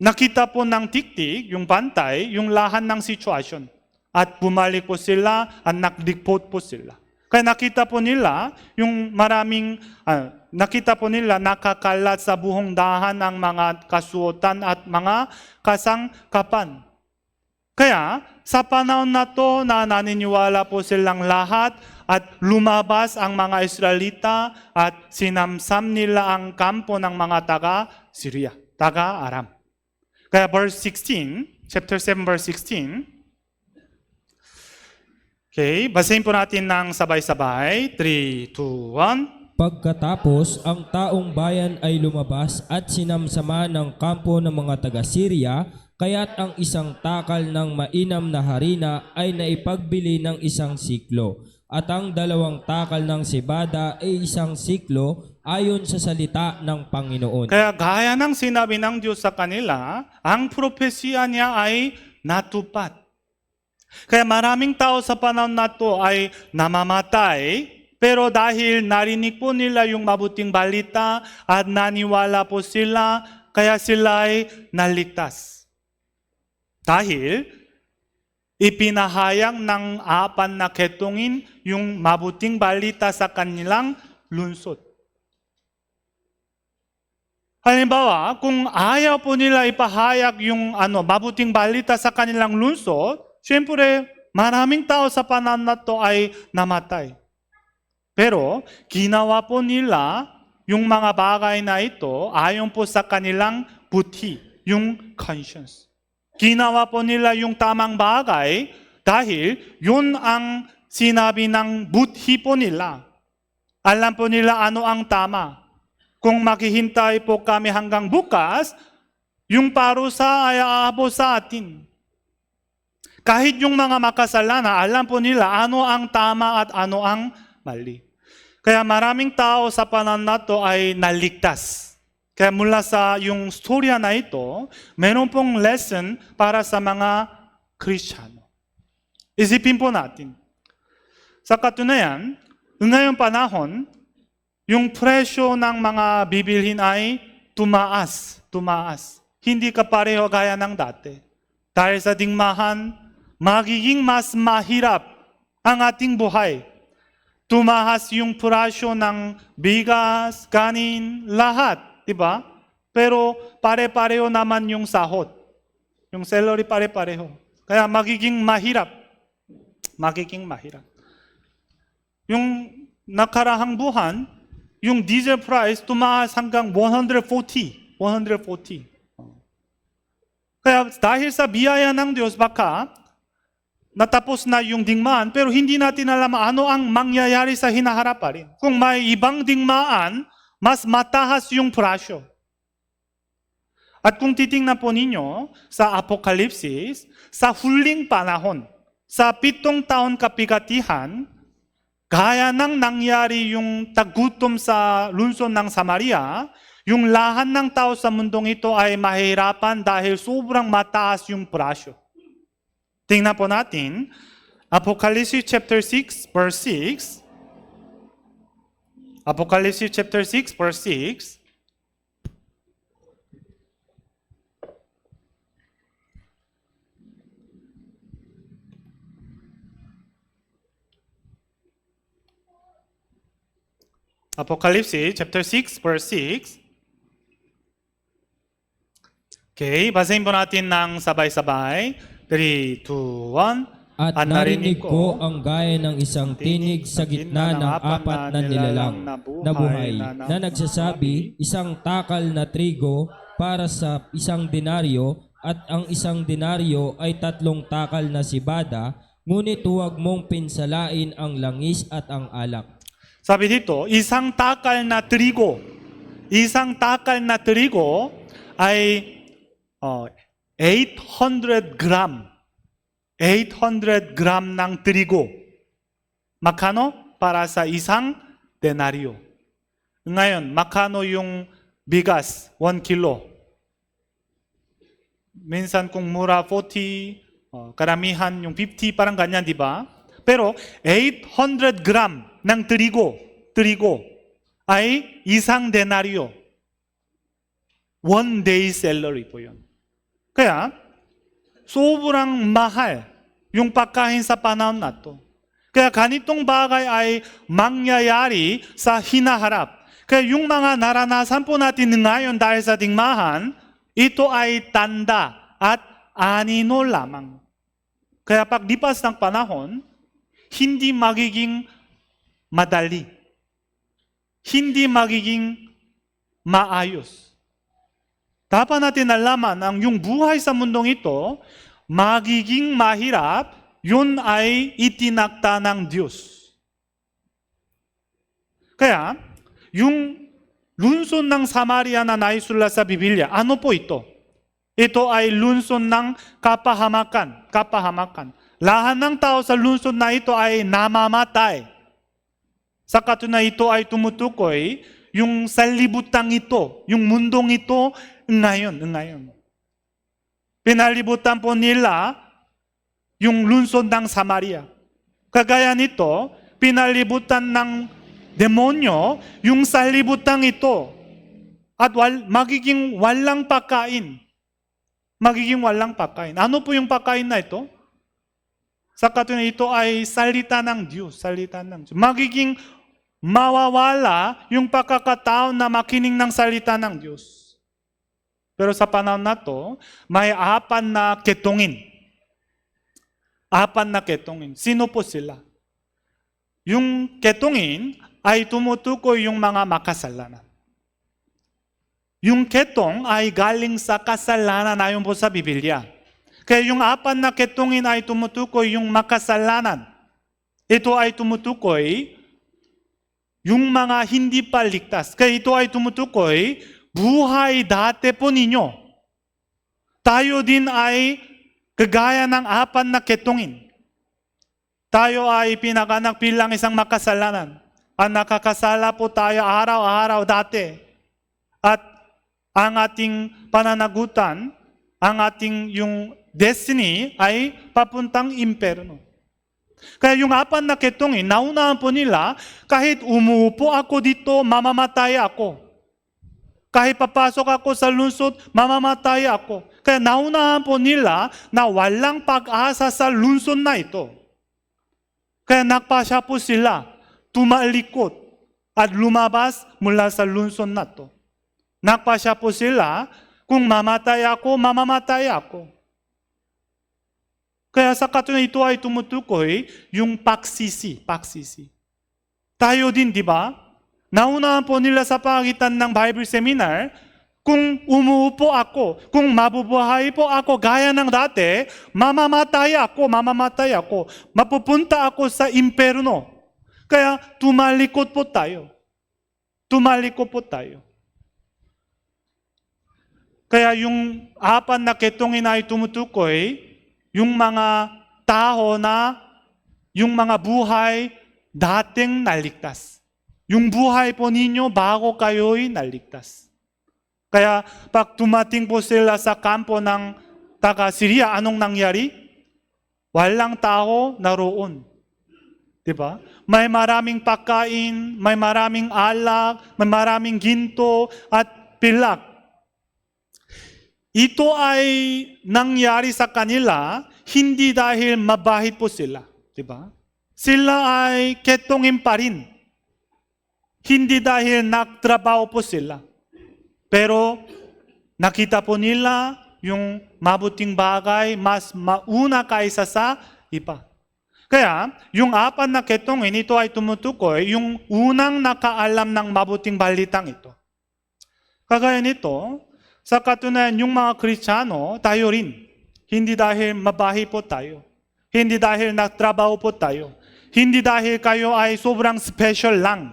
A: nakita po ng tiktik, yung bantay, yung lahat ng sitwasyon. At bumalik po sila at nag-report po sila. Kaya nakita po nila yung nakita po nila nakakalat sa buong dahan ng mga kasuotan at mga kasangkapan. Kaya sa panahon na to na naniniwala po silang lahat at lumabas ang mga Israelita at sinamsam nila ang kampo ng mga taga-Syria, taga-Aram. Kaya verse 16, chapter 7 verse 16. Okay, basahin po natin ng sabay-sabay. 3, 2, 1.
B: Pagkatapos, ang taong bayan ay lumabas at sinamsama ng kampo ng mga taga-Syria, kaya't ang isang takal ng mainam na harina ay naipagbili ng 1 siklo, at ang 2 takal ng sibada ay 1 siklo ayon sa salita ng Panginoon.
A: Kaya gaya ng sinabi ng Diyos sa kanila, ang propesya niya ay natupad. Kaya maraming tao sa panahon na to ay namamatay, pero dahil narinig po nila yung mabuting balita at naniwala po sila, kaya sila ay naligtas. Dahil ipinahayag ng 4 na ketungin yung mabuting balita sa kanilang lungsod. Halimbawa, kung ayaw po nila ipahayag yung mabuting balita sa kanilang lungsod, siyempre, maraming tao sa panahon na to ay namatay. Pero, ginawa po nila yung mga bagay na ito ayon po sa kanilang buti, yung conscience. Ginawa po nila yung tamang bagay dahil yun ang sinabi ng buti po nila. Alam po nila ano ang tama. Kung maghihintay po kami hanggang bukas, yung parusa ay aabot sa atin. Kahit yung mga makasalanan, alam po nila ano ang tama at ano ang mali. Kaya maraming tao sa panahon na to ay naligtas. Kaya mula sa yung storya na ito, meron pong lesson para sa mga Kristiyano. Isipin po natin. Sa katunayan, ngayong panahon, yung presyo ng mga bibilhin ay tumaas. Hindi kapareho gaya ng dati. Dahil sa digmahan, magiging mas mahirap ang ating buhay. Tumaas yung presyo ng bigas, kanin, lahat, di ba? Pero pare-pareho naman yung sahod. Yung salary pare-pareho. Kaya magiging mahirap. Yung nakarahang buwan, yung diesel price tumaas hanggang 140. Kaya dahil sa biyaya ng Diyos, baka natapos na yung digmaan, pero hindi natin alam ano ang mangyayari sa hinaharap pa rin. Kung may ibang digmaan, mas mataas yung presyo. At kung titingnan po ninyo sa Apokalipsis, sa huling panahon, sa 7 taon kapigatihan, gaya ng nangyari yung tagutom sa lungsod ng Samaria, yung lahat ng tao sa mundong ito ay mahirapan dahil sobrang mataas yung presyo. Tingnan po natin, Apocalypse chapter 6, verse 6. Apocalypse chapter 6, verse 6. Apocalypse chapter 6 verse 6. Okay, basahin po natin ng sabay-sabay. 3, 2, 1.
B: At narinig ko ang gaya ng isang tinig sa gitna ng apat na nilalang na buhay na nagsasabi, isang takal na trigo para sa isang denaryo at ang isang denaryo ay 3 takal na sibada, ngunit huwag mong pinsalain ang langis at ang alak.
A: Sabi dito, isang takal na trigo ay 800 gram. 800 gram ng trigo. Makano? Para sa isang denaryo. Ngayon, makano yung bigas? 1 kilo. Minsan kung mura 40, karamihan yung 50, parang ganyan, di ba? Pero 800 gram ng trigo ay isang denaryo. 1 day salary po yun. Kaya, sobrang mahal yung pagkain sa panahon na to. Kaya ganitong bagay ay mangyayari sa hinaharap. Kaya yung mga naranasan po natin ngayon dahil sa digmaan, ito ay tanda at anino lamang. Kaya paglipas ng panahon, hindi magiging madali. Hindi magiging maayos. Dapat natin alaman ang yung buhay sa mundong ito, magiging mahirap, yun ay itinakda ng Diyos. Kaya, yung lungsod ng Samaria na naisulat sa Biblia, ano po ito? Ito ay lungsod ng kapahamakan. Lahat ng tao sa lungsod na ito ay namamatay. Sa katunayan ito ay tumutukoy yung sanlibutan ito, yung mundong ito ngayon. Pinalibutan po nila yung lungsod ng Samaria. Kagaya nito, pinalibutan ng demonyo yung sanlibutan ito. At magiging walang pagkain. Ano po yung pagkain na ito? Sa katunayan ito ay salita ng Diyos. Magiging mawawala yung pagkakataon na makinig ng salita ng Diyos. Pero sa panahon na to, may 4 na ketongin. 4 na ketongin. Sino po sila? Yung ketongin ay tumutukoy yung mga makasalanan. Yung ketong ay galing sa kasalanan ayon po sa Biblia. Kaya yung 4 na ketongin ay tumutukoy yung makasalanan. Ito ay tumutukoy yung mga hindi pa ligtas. Kaya ito ay tumutukoy buhay dati po ninyo. Tayo din ay kagaya ng 4 na ketongin. Tayo ay pinaganak bilang isang makasalanan. At nakakasala po tayo araw-araw dati. At ang ating pananagutan, ang ating yung destiny ay papuntang impyerno. Kaya yung 4 na ketongin, naunahan po nila, kahit umuupo ako dito, mamamatay ako. Kahit papasok ako sa lungsod, mamamatay ako. Kaya naunahan po nila na walang pag-asa sa lungsod na ito. Kaya nagpasya po sila, tumalikod at lumabas mula sa lungsod na ito. Nagpasya po sila, kung mamatay ako, mamamatay ako. Kaya sa katunayan ito ay tumutukoy yung pagsisi. Tayo din, di ba? Naunahan po nila sa pagitan ng Bible seminar, kung umuupo ako, kung mabubuhay po ako gaya ng dati, mamamatay ako. Mapupunta ako sa impyerno. Kaya tumalikod po tayo. Kaya yung 4 na ketongin ay tumutukoy, yung mga tao na, yung mga buhay dating naligtas. Yung buhay po ninyo bago kayo'y naligtas. Kaya pag tumating po sila sa kampo ng taga-Syria, anong nangyari? Walang tao naroon. Diba? May maraming pagkain, may maraming alak, may maraming ginto at pilak. Ito ay nangyari sa kanila hindi dahil mabahit po sila. Diba? Sila ay ketongin pa rin. Hindi dahil nagtrabaho po sila. Pero nakita po nila yung mabuting bagay mas mauna kaysa sa iba. Kaya, yung apat na ketongin, ito ay tumutukoy yung unang nakaalam ng mabuting balitang ito. Kagaya nito, sa katunayan yung mga Kristiyano, tayo rin. Hindi dahil mabahi po tayo. Hindi dahil nagtrabaho po tayo. Hindi dahil kayo ay sobrang special lang.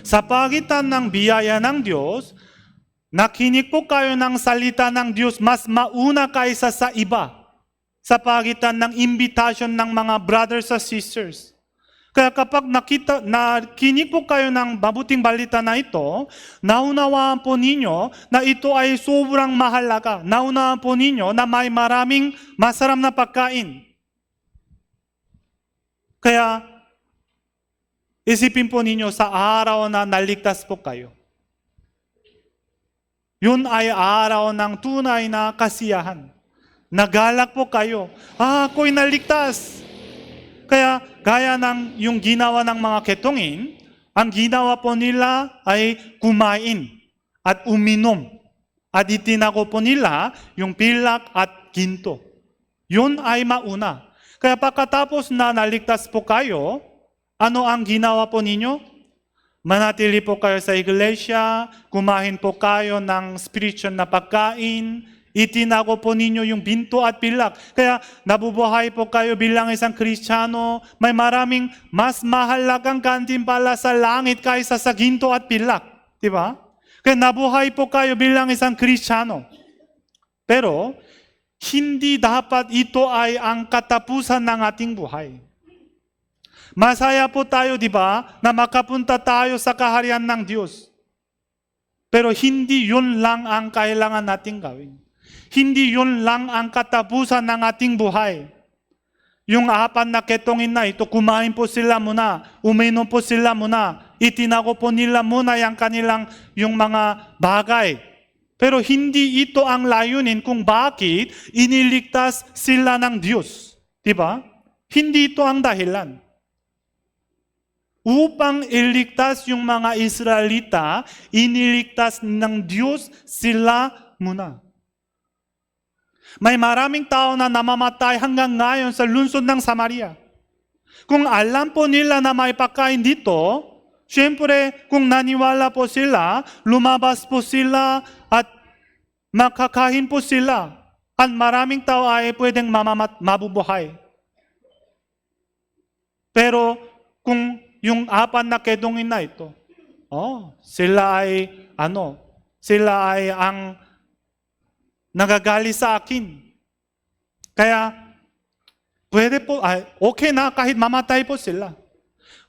A: Sa pagitan ng biyaya ng Diyos, nakinig po kayo ng salita ng Diyos mas mauna kaysa sa iba. Sa pagitan ng invitation ng mga brothers and sisters. Kaya kapag nakinig po kayo ng mabuting balita na ito, naunawaan po ninyo na ito ay sobrang mahalaga. Naunawaan po ninyo na may maraming masarap na pagkain. Kaya, isipin po ninyo sa araw na naligtas po kayo. Yun ay araw ng tunay na kasiyahan. Nagalak po kayo. Ako'y naligtas. Kaya, gaya ng yung ginawa ng mga ketongin, ang ginawa po nila ay kumain at uminom. At itinago po nila yung pilak at ginto. Yun ay mauna. Kaya pagkatapos na naligtas po kayo, ano ang ginawa po ninyo? Manatili po kayo sa iglesia, kumain po kayo ng spiritual na pagkain, itinago po ninyo yung binto at pilak. Kaya nabubuhay po kayo bilang isang Kristiyano, may maraming mas mahalagang gantimpala sa langit kaysa sa ginto at pilak. Diba? Kaya nabuhay po kayo bilang isang Kristiyano. Pero, hindi dapat ito ay ang katapusan ng ating buhay. Masaya po tayo, di ba, na makapunta tayo sa kaharian ng Diyos. Pero hindi yun lang ang kailangan nating gawin. Hindi yun lang ang katapusan ng ating buhay. Yung apat na ketongin na ito, kumain po sila muna, uminom po sila muna, itinago po nila muna yung mga bagay. Pero hindi ito ang layunin kung bakit iniligtas sila ng Diyos. Diba? Hindi ito ang dahilan. Upang iligtas yung mga Israelita, iniligtas ng Diyos sila muna. May maraming tao na namamatay hanggang ngayon sa lungsod ng Samaria. Kung alam po nila na may pagkain dito, syempre kung naniwala po sila, lumabas po sila at makakain po sila. At maraming tao ay pwedeng mabubuhay. Pero kung yung apat na ketongin na ito, sila ay ang nagagali sa akin. Kaya, pwede po, okay na kahit mamatay po sila.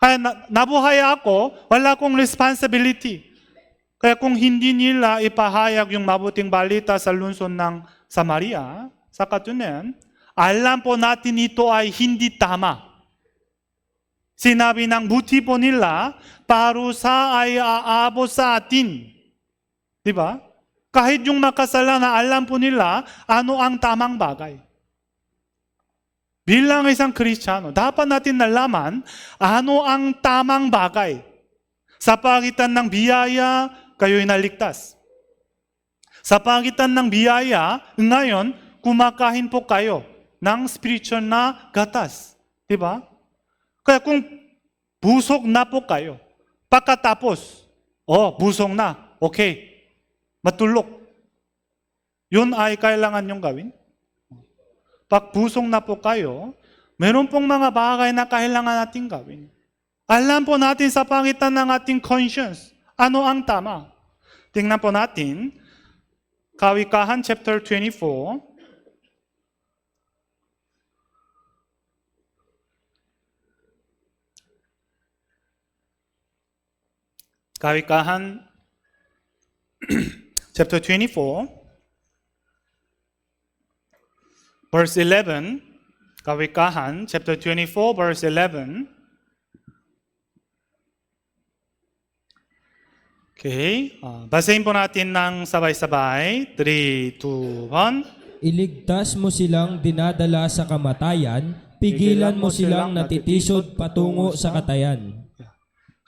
A: Kaya nabuhay ako, wala akong responsibility. Kaya kung hindi nila ipahayag yung mabuting balita sa lungsod ng Samaria, sa katunayan, alam po natin ito ay hindi tama. Sinabi ng buti po nila, parusa ay aabot sa atin. Diba? Kahit yung makasalanan, alam po nila ano ang tamang bagay. Bilang isang Kristiyano, dapat natin nalaman ano ang tamang bagay. Sa pagitan ng biyaya, kayo'y naligtas. Sa pagitan ng biyaya, ngayon, kumakain po kayo ng spiritual na gatas. Diba? Kaya kung busog na po kayo, pagkatapos, busog na, okay. Matulog. Yun ay kailangan nyong gawin. Pag pusong na po kayo, meron pong mga bagay na kailangan natin gawin. Alam po natin sa pagitan ng ating conscience, ano ang tama. Tingnan po natin, Kawikahan chapter 24. Kawikahan chapter 24, verse 11, Kawikahan, chapter 24, verse 11. Okay, basahin po natin ng sabay-sabay. 3, 2, 1.
B: Iligtas mo silang dinadala sa kamatayan, pigilan mo silang natitisod patungo sa katayan.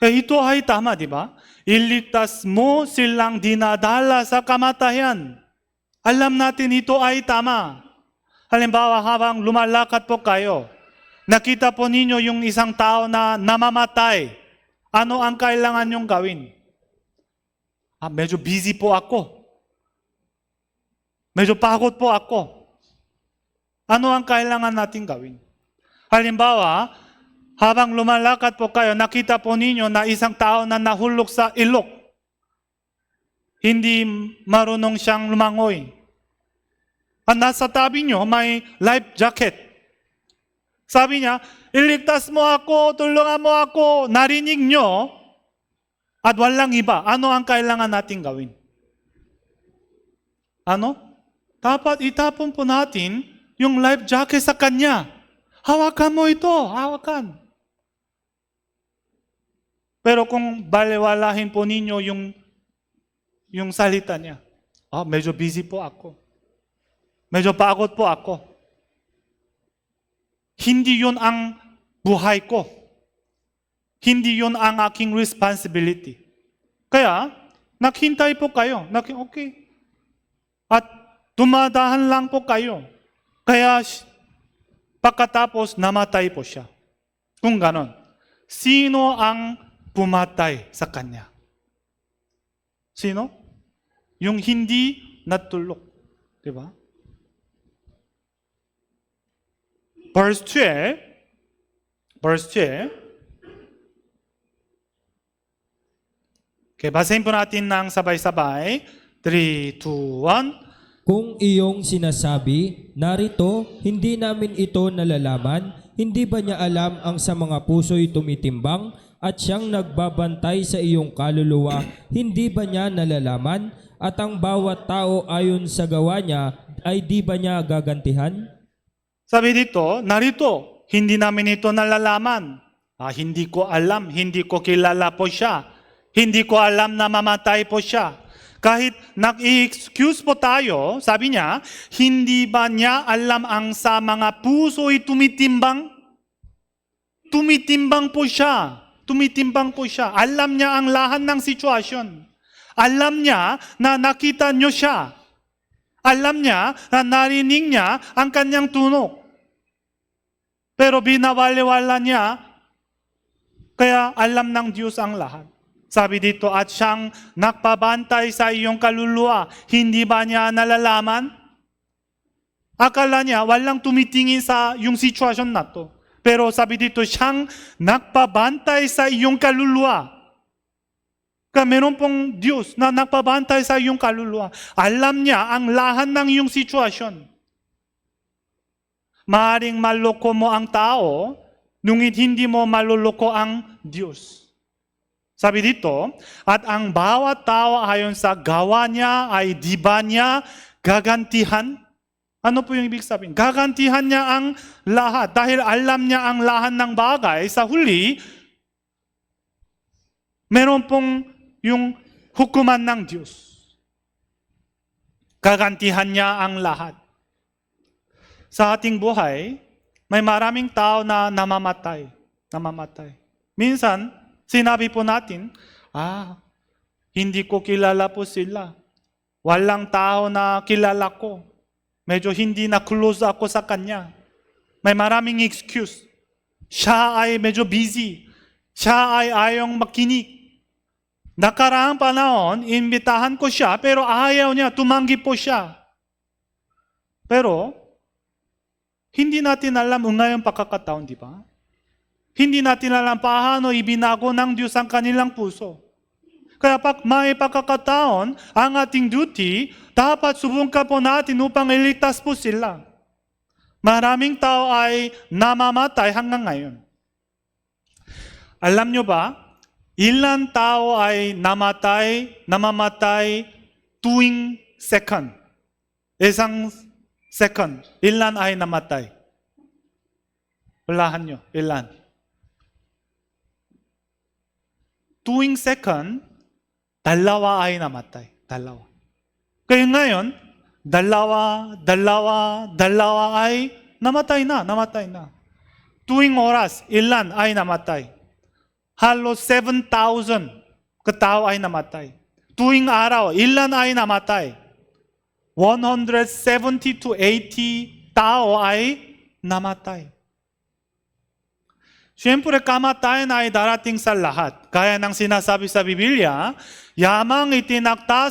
A: Kaya ito ay tama, di ba? Iligtas mo silang dinadala sa kamatayan. Alam natin ito ay tama. Halimbawa, habang lumalakad po kayo, nakita po ninyo yung isang tao na namamatay. Ano ang kailangan nyong gawin? Medyo busy po ako. Medyo pagod po ako. Ano ang kailangan natin gawin? Halimbawa, habang lumalakad po kayo, nakita po ninyo na isang tao na nahulog sa ilog. Hindi marunong siyang lumangoy. At nasa tabi nyo, may life jacket. Sabi niya, iligtas mo ako, tulungan mo ako. Narinig nyo, at walang iba. Ano ang kailangan natin gawin? Ano? Dapat itapon po natin yung life jacket sa kanya. Hawakan mo ito, hawakan. Pero kung balewalahin po ninyo yung salita niya, medyo busy po ako. Medyo pagod po ako. Hindi yun ang buhay ko. Hindi yun ang aking responsibility. Kaya, naghintay po kayo. Okay. At dumadahan lang po kayo. Kaya, pagkatapos, namatay po siya. Kung ganon. Sino ang pumatay sa kanya? Sino? Yung hindi natulog. Diba? Verse 2. Okay, basahin po natin ng sabay-sabay. 3, 2, 1.
B: Kung iyong sinasabi, narito, hindi namin ito nalalaman, hindi ba niya alam ang sa mga puso'y tumitimbang at siyang nagbabantay sa iyong kaluluwa, hindi ba niya nalalaman? At ang bawat tao ayon sa gawa niya, ay di ba niya gagantihan?
A: Sabi dito, narito, hindi namin ito nalalaman. Hindi ko alam, hindi ko kilala po siya. Hindi ko alam na mamatay po siya. Kahit nag-excuse po tayo, sabi niya, hindi ba niya alam ang sa mga puso'y tumitimbang? Tumitimbang po siya. Tumitimbang po siya. Alam niya ang lahat ng sitwasyon. Alam niya na nakita niyo siya. Alam niya na narinig niya ang kanyang tunog. Pero binawaliwala niya, kaya alam ng Diyos ang lahat. Sabi dito, at siyang nakpabantay sa iyong kaluluwa, hindi ba niya nalalaman? Akala niya, walang tumitingin sa yung sitwasyon na to. Pero sabi dito, siyang nakpabantay sa iyong kaluluwa. Kaya meron pong Diyos na nakpabantay sa iyong kaluluwa. Alam niya ang lahat ng iyong sitwasyon. Maaring maloko mo ang tao, ngunit hindi mo maluloko ang Diyos. Sabi dito, at ang bawat tao ayon sa gawa niya ay di ba niya gagantihan? Ano po yung ibig sabihin? Gagantihan niya ang lahat. Dahil alam niya ang lahat ng bagay, sa huli, meron pong yung hukuman ng Diyos. Gagantihan niya ang lahat. Sa ating buhay, may maraming tao na namamatay. Minsan, sinabi po natin, hindi ko kilala po sila. Walang tao na kilala ko. Medyo hindi na close ako sa kanya. May maraming excuse. Siya ay medyo busy. Siya ay ayong makinig. Nakaraang panahon, imbitahan ko siya, pero ayaw niya, tumanggi po siya. Pero, hindi natin alam ngayong pagkakataon, di ba? Hindi natin alam paano ibinago ng Diyos ang kanilang puso. Kaya pag may pagkakataon, ang ating duty, dapat subukan po natin upang iligtas po sila. Maraming tao ay namamatay hanggang ngayon. Alam nyo ba, ilan tao ay namamatay tuwing second? Isang second, ilan ay namatay? Walahan nyo, ilan? Tuwing second, dalawa ay namatay. Dalawa. Kaya ngayon, dalawa ay namatay na. Tuwing oras, ilan ay namatay? halos 7,000 katao ay namatay. Tuwing araw, ilan ay namatay? 170 to 80 tao ay namatay. Siyempre, kamatayan ay darating sa lahat. Kaya ng sinasabi sa Biblia, yamang itinakta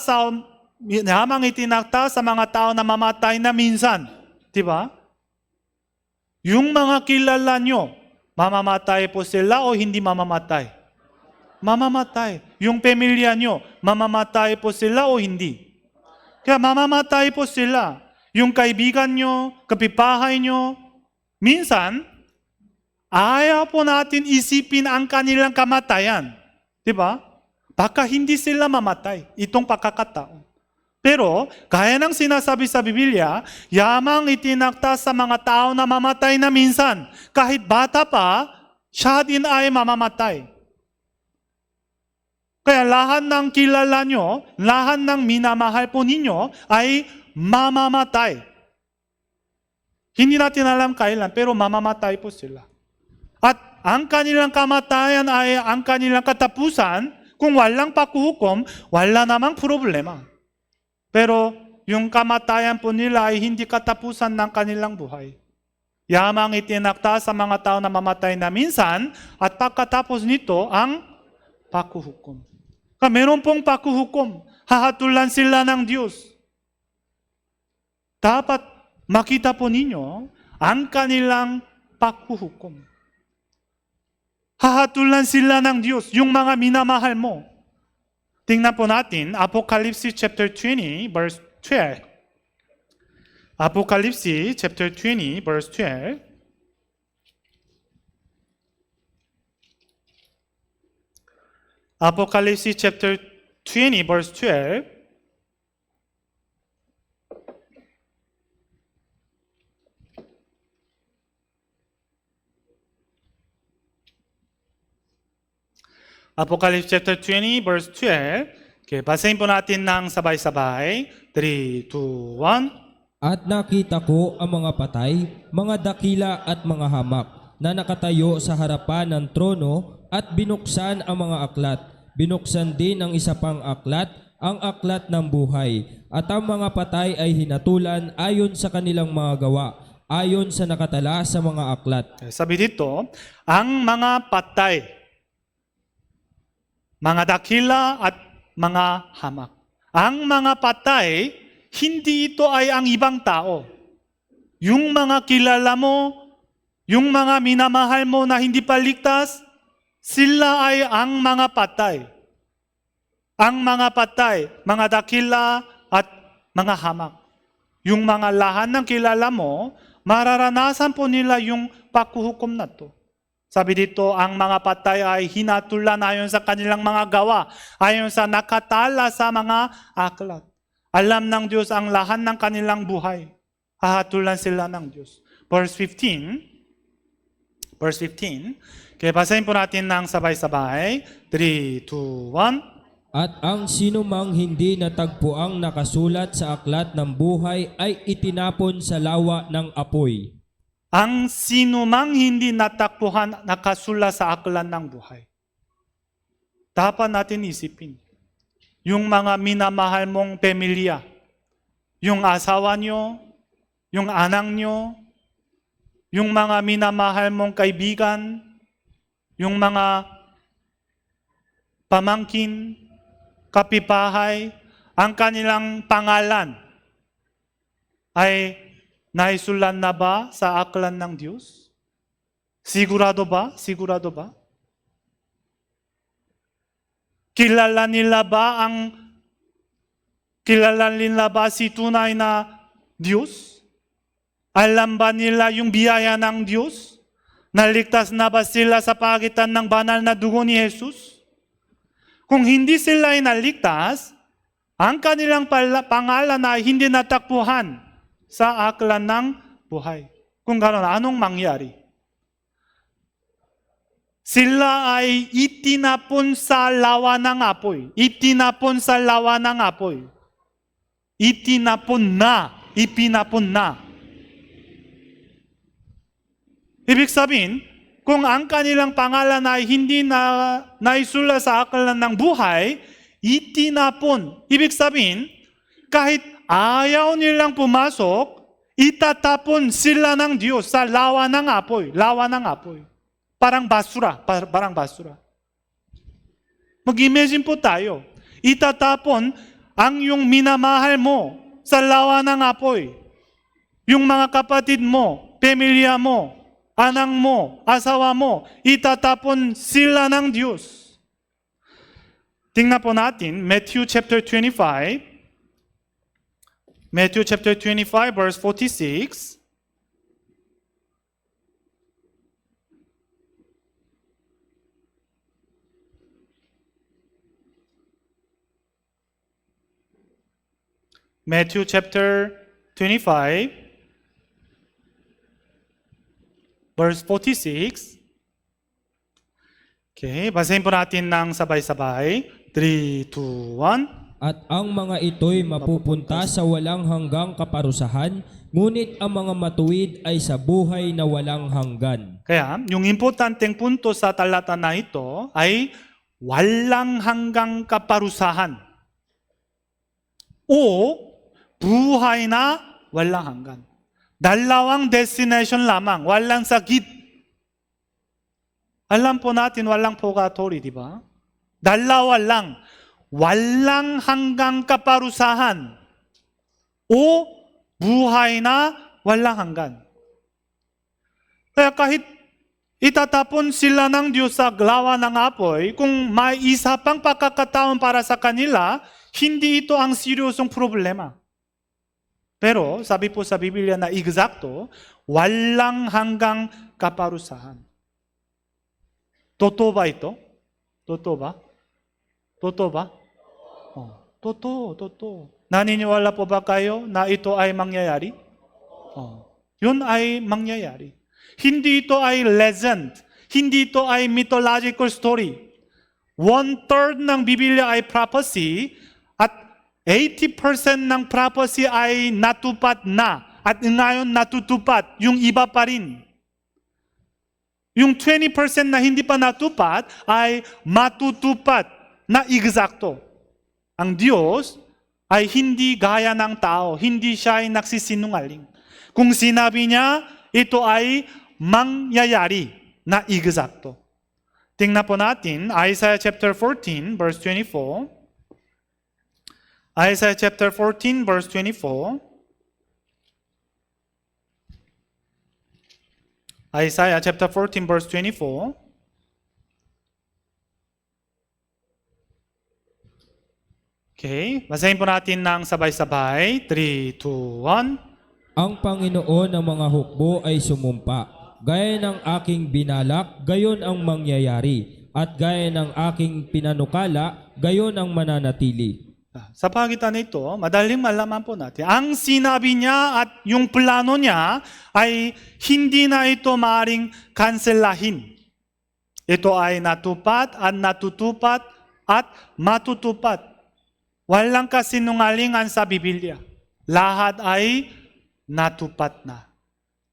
A: sa mga tao na mamatay na minsan. Diba? Yung mga kilala nyo, mamamatay po sila o hindi mamamatay? Mamamatay. Yung pamilya nyo, mamamatay po sila o hindi? Kaya mamamatay po sila. Yung kaibigan nyo, kapitbahay nyo, minsan, ayaw po natin isipin ang kanilang kamatayan. Diba? Baka hindi sila mamatay. Itong pagkakataon. Pero, kaya ng sinasabi sa Biblia, yamang itinakta sa mga tao na mamatay na minsan. Kahit bata pa, siya din ay mamamatay. Kaya lahat ng kilala nyo, lahat ng minamahal po ninyo ay mamamatay. Hindi natin alam kailan, pero mamamatay po sila. At ang kanilang kamatayan ay ang kanilang katapusan. Kung walang pakuhukom, wala namang problema. Pero yung kamatayan po nila ay hindi katapusan ng kanilang buhay. Yamang itinakta sa mga tao na mamatay na minsan at pagkatapos nito ang pakuhukom. Kaya meron pong pakuhukom. Hahatulan sila ng Diyos. Dapat makita po ninyo ang kanilang pakuhukom. Hahatulan sila ng Diyos, yung mga minamahal mo. Tingnan po natin, Apocalypse chapter 20, verse 12. Apocalypse chapter 20, verse 12. Apocalypse chapter 20, verse 12. Apocalypse chapter 20, verse 12. Okay, basahin po natin ng sabay-sabay. 3, 2, 1.
B: At nakita ko ang mga patay, mga dakila at mga hamak na nakatayo sa harapan ng trono at binuksan ang mga aklat. Binuksan din ang isa pang aklat, ang aklat ng buhay. At ang mga patay ay hinatulan ayon sa kanilang mga gawa, ayon sa nakatala sa mga aklat.
A: Sabi dito, ang mga patay, mga dakila at mga hamak. Ang mga patay, hindi ito ay ang ibang tao. Yung mga kilala mo, yung mga minamahal mo na hindi pa ligtas, sila ay ang mga patay. Ang mga patay, mga dakila at mga hamak. Yung mga lahat ng kilala mo, mararanasan po nila yung pakuhukom na to. Sabi dito, ang mga patay ay hinatulan ayon sa kanilang mga gawa, ayon sa nakatala sa mga aklat. Alam ng Diyos ang lahat ng kanilang buhay. Hahatulan sila ng Diyos. Verse 15. Kaya basahin po natin ng sabay-sabay. 3, 2, 1.
B: At ang sinumang hindi natagpuang nakasulat sa aklat ng buhay ay itinapon sa lawa ng apoy.
A: Ang sinumang hindi natakbuhan nakasula sa aklan ng buhay. Dapat natin isipin. Yung mga minamahal mong pamilya, yung asawa nyo, yung anak nyo, yung mga minamahal mong kaibigan, yung mga pamangkin, kapitbahay, ang kanilang pangalan ay naisulat na ba sa aklan ng Diyos? Sigurado ba? Sigurado ba? Kilala nila ba si tunay na Diyos? Alam ba nila yung biyaya ng Diyos? Naligtas na ba sila sa pagitan ng banal na dugo ni Jesus? Kung hindi sila ay naligtas, ang kanilang pangalan ay hindi natakbuhan sa aklan ng buhay. Kung gano'n, anong mangyari? Sila ay itinapon sa lawa ng apoy. Itinapon sa lawa ng apoy. Itinapon na. Ipinapon na. Ibig sabihin, kung ang kanilang pangalan ay hindi na naisulat sa aklat ng buhay, itinapon. Ibig sabihin, kahit ayaw nilang pumasok, itatapon sila ng Diyos sa lawa ng apoy. Lawa ng apoy. Parang basura. Parang basura. Mag-imagine po tayo. Itatapon ang yung minamahal mo sa lawa ng apoy. Yung mga kapatid mo, pamilya mo, anak mo, asawa mo, itatapon sila ng Diyos. Tingnan po natin, Matthew chapter 25. Matthew chapter 25 verse 46. Matthew chapter 25 verse 46. Okay, basahin po natin ng sabay-sabay. 3, 2, 1.
B: At ang mga ito'y mapupunta sa walang hanggang kaparusahan, ngunit ang mga matuwid ay sa buhay na walang hanggan.
A: Kaya, yung importanteng punto sa talata na ito ay walang hanggang kaparusahan o buhay na walang hanggan. Dalawang destination lamang, walang sakit. Alam po natin walang purgatory, di ba? Dalawa lang, walang hanggang kaparusahan o buhay na walang hanggan. Kaya kahit itatapon sila ng Diyos sa lawa ng apoy, kung may isa pang pagkakataon para sa kanila, hindi ito ang seryosong problema. Pero sabi po sa Biblia na eksakto, walang hanggang kaparusahan. Totoo ba ito? Totoo ba? Totoo ba? Totoo. Naniniwala po ba kayo na ito ay mangyayari? Yun ay mangyayari. Hindi ito ay legend. Hindi ito ay mythological story. 1/3 ng Biblia ay prophecy at 80% ng prophecy ay natupad na at ngayon natutupad. Yung iba pa rin. Yung 20% na hindi pa natupad ay matutupad na eksakto. Ang Diyos ay hindi gaya ng tao. Hindi siya ay nagsisinungaling. Kung sinabi niya, ito ay mangyayari na eksakto. Tingnan po natin, Isaiah chapter 14, verse 24. Isaiah chapter 14, verse 24. Isaiah chapter 14, verse 24. Okay, basahin po natin ng sabay-sabay. 3, 2, 1.
B: Ang Panginoon ng mga hukbo ay sumumpa. Gaya ng aking binalak, gayon ang mangyayari. At gaya ng aking pinanukala, gayon ang mananatili.
A: Sa pagitan nito, madaling malaman po natin, ang sinabi niya at yung plano niya ay hindi na ito maaaring kanselahin. Ito ay natupad at natutupad at matutupad. Walang kasinungalingan sa Biblia. Lahat ay natupad na.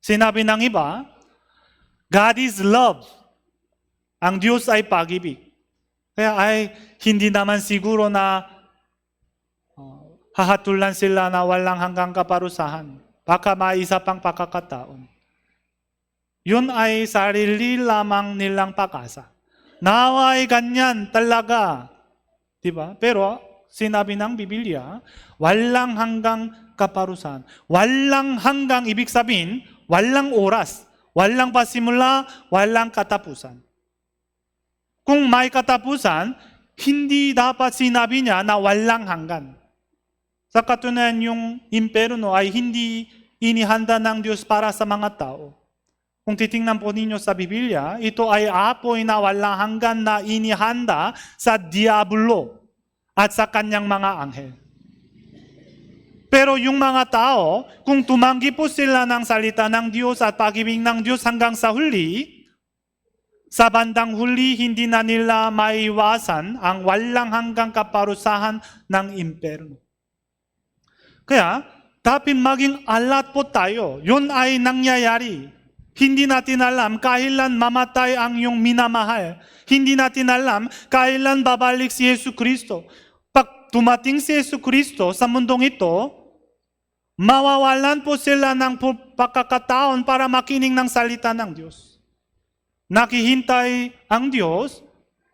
A: Sinabi ng iba, God is love. Ang Diyos ay pag-ibig. Kaya ay hindi naman siguro na hahatulan sila na walang hanggang kaparusahan. Baka may isa pang pagkakataon. Yun ay sarili lamang nilang pag-asa. Nawa ay ganyan talaga. Diba? Pero sinabi ng Biblia, walang hanggang kaparusahan. Walang hanggang, ibig sabihin, walang oras. Walang pasimula, walang katapusan. Kung may katapusan, hindi dapat sinabi niya na walang hanggan. Sa katunayan, yung imperno ay hindi inihanda ng Diyos para sa mga tao. Kung titingnan po ninyo sa Biblia, ito ay apoy na walang hanggan na inihanda sa Diablo at sa kanyang mga anghel. Pero yung mga tao, kung tumanggi po sila ng salita ng Diyos at pag-ibig ng Diyos hanggang sa huli, sa bandang huli, hindi na nila maiwasan ang walang hanggang kaparusahan ng imperno. Kaya, dapat maging alat po tayo. Yun ay nangyayari. Hindi natin alam kailan mamatay ang iyong minamahal. Hindi natin alam kailan babalik si Yesu Kristo. Pag dumating si Yesu Kristo sa mundong ito, mawawalan po sila ng pagkakataon para makinig ng salita ng Diyos. Nakihintay ang Diyos,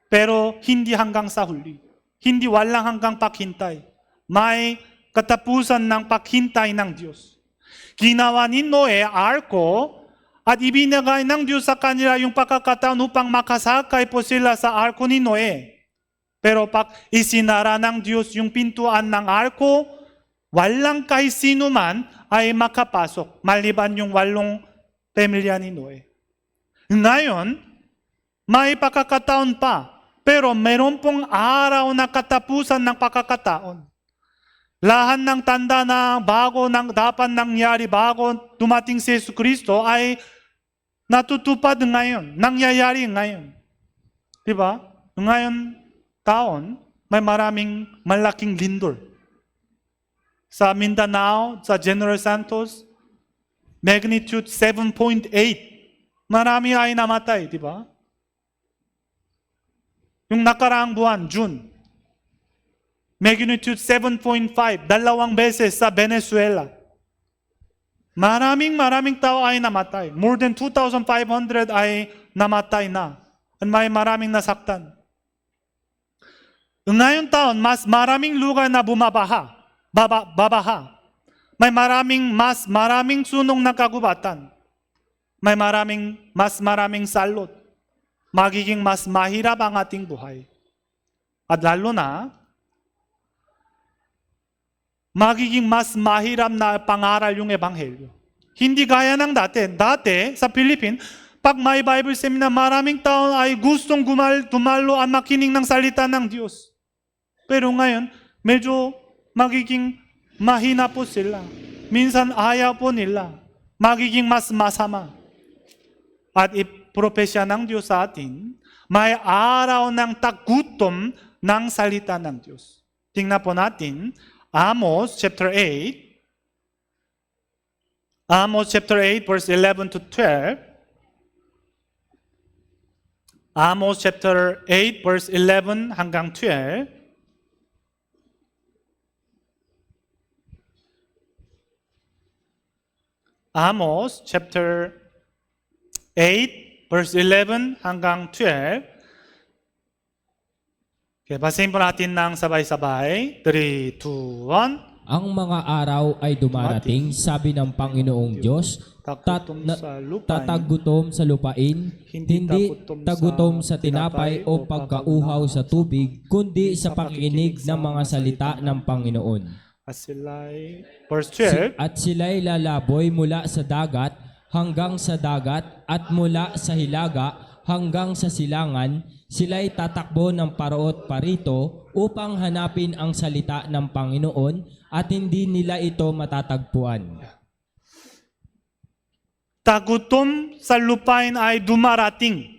A: pero hindi hanggang sa huli. Hindi walang hanggang paghintay. May katapusan ng paghintay ng Diyos. Ginawa ni Noe, arko, at ibinigay ng Diyos sa kanila yung pagkakataon upang makasakay po sila sa arko ni Noe. Pero pag isinara ng Diyos yung pintuan ng arko, walang kahit sino man ay makapasok, maliban yung 8 pamilya ni Noe. Ngayon, may pagkakataon pa, pero meron pong araw na katapusan ng pagkakataon. Lahat ng tanda na bago nang dapat nangyari bago dumating si Yesu Kristo ay natutupad ngayon, nangyayari ngayon. Diba? Ngayon taon, may maraming malaking lindol. Sa Mindanao, sa General Santos, magnitude 7.8. Marami ay namatay, diba? Yung nakaraang buwan, June, magnitude 7.5, 2 beses sa Venezuela. Maraming tao ay namatay. More than 2,500 ay namatay na. At may maraming nasaktan. Ngayon taon, mas maraming lugar na babaha. May maraming sunong na kagubatan. May mas maraming salot. Magiging mas mahirap ang ating buhay. At lalo na, magiging mas mahirap na pangaral yung ebanghelyo. Hindi gaya ng dati. Dati, sa Philippines, pag may Bible seminar, maraming tao ay gustong dumalo at makinig ng salita ng Diyos. Pero ngayon, medyo magiging mahina po sila. Minsan ayaw po nila. Magiging mas masama. At ipropesya ng Diyos sa atin, may araw ng tagutom ng salita ng Diyos. Tingnan po natin, Amos chapter 8, verse 11 to 12. Amos chapter 8, verse 11 hanggang 12. Amos chapter 8, verse 11 hanggang 12. Okay, basahin po natin ng sabay-sabay. 3, 2, 1.
B: Ang mga araw ay dumarating, sabi ng Panginoong Diyos, tatagutom sa lupain, hindi tagutom sa tinapay o pagkauhaw sa tubig, kundi sa pakikinig ng mga salita ng Panginoon.
A: Verse 12.
B: At sila'y lalaboy mula sa dagat hanggang sa dagat at mula sa hilaga hanggang sa silangan, sila'y tatakbo ng paraot parito upang hanapin ang salita ng Panginoon at hindi nila ito matatagpuan.
A: Tagutom sa lupain ay dumarating.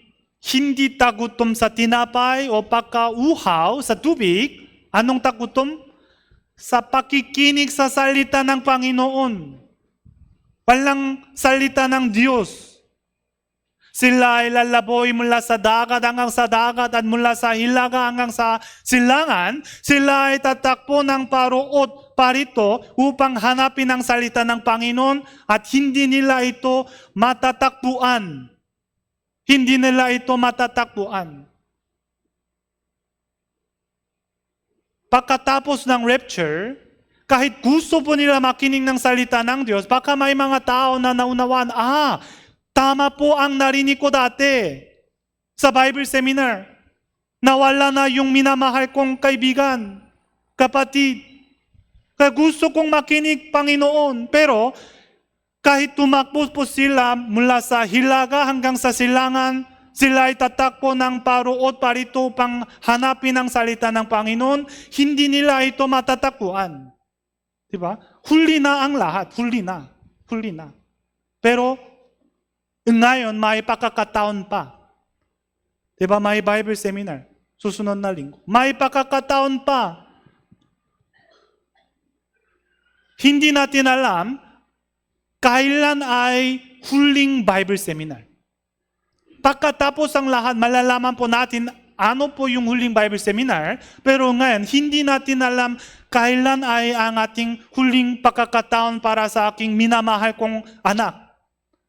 A: Hindi tagutom sa tinapay o pagkauhaw sa tubig. Anong tagutom? Sa pakikinig sa salita ng Panginoon. Walang salita ng Diyos. Sila ay lalaboy mula sa dagat hanggang sa dagat at mula sa hilaga hanggang sa silangan. Sila ay tatakbo ng paruot parito upang hanapin ang salita ng Panginoon at hindi nila ito matatakbuhan. Hindi nila ito matatakbuhan. Pagkatapos ng rapture, kahit gusto po nila makinig ng salita ng Diyos, baka may mga tao na naunawaan, tama po ang narinig ko dati sa Bible seminar. Nawala na yung minamahal kong kaibigan, kapatid. Kaya gusto kong makinig, Panginoon. Pero kahit tumakbo po sila mula sa hilaga hanggang sa silangan, sila ay tatakbo ng paruot parito upang hanapin ang salita ng Panginoon, hindi nila ito matatakbuhan. Diba? Huli na ang lahat. Huli na. Pero ngayon, may pagkakataon pa. Diba, may Bible seminar. Susunod na linggo. May pagkakataon pa. Hindi natin alam kailan ay huling Bible Seminar. Pagkatapos ang lahat, malalaman po natin ano po yung huling Bible Seminar, pero ngayon, hindi natin alam kailan ay ang ating huling pagkakataon para sa aking minamahal kong anak,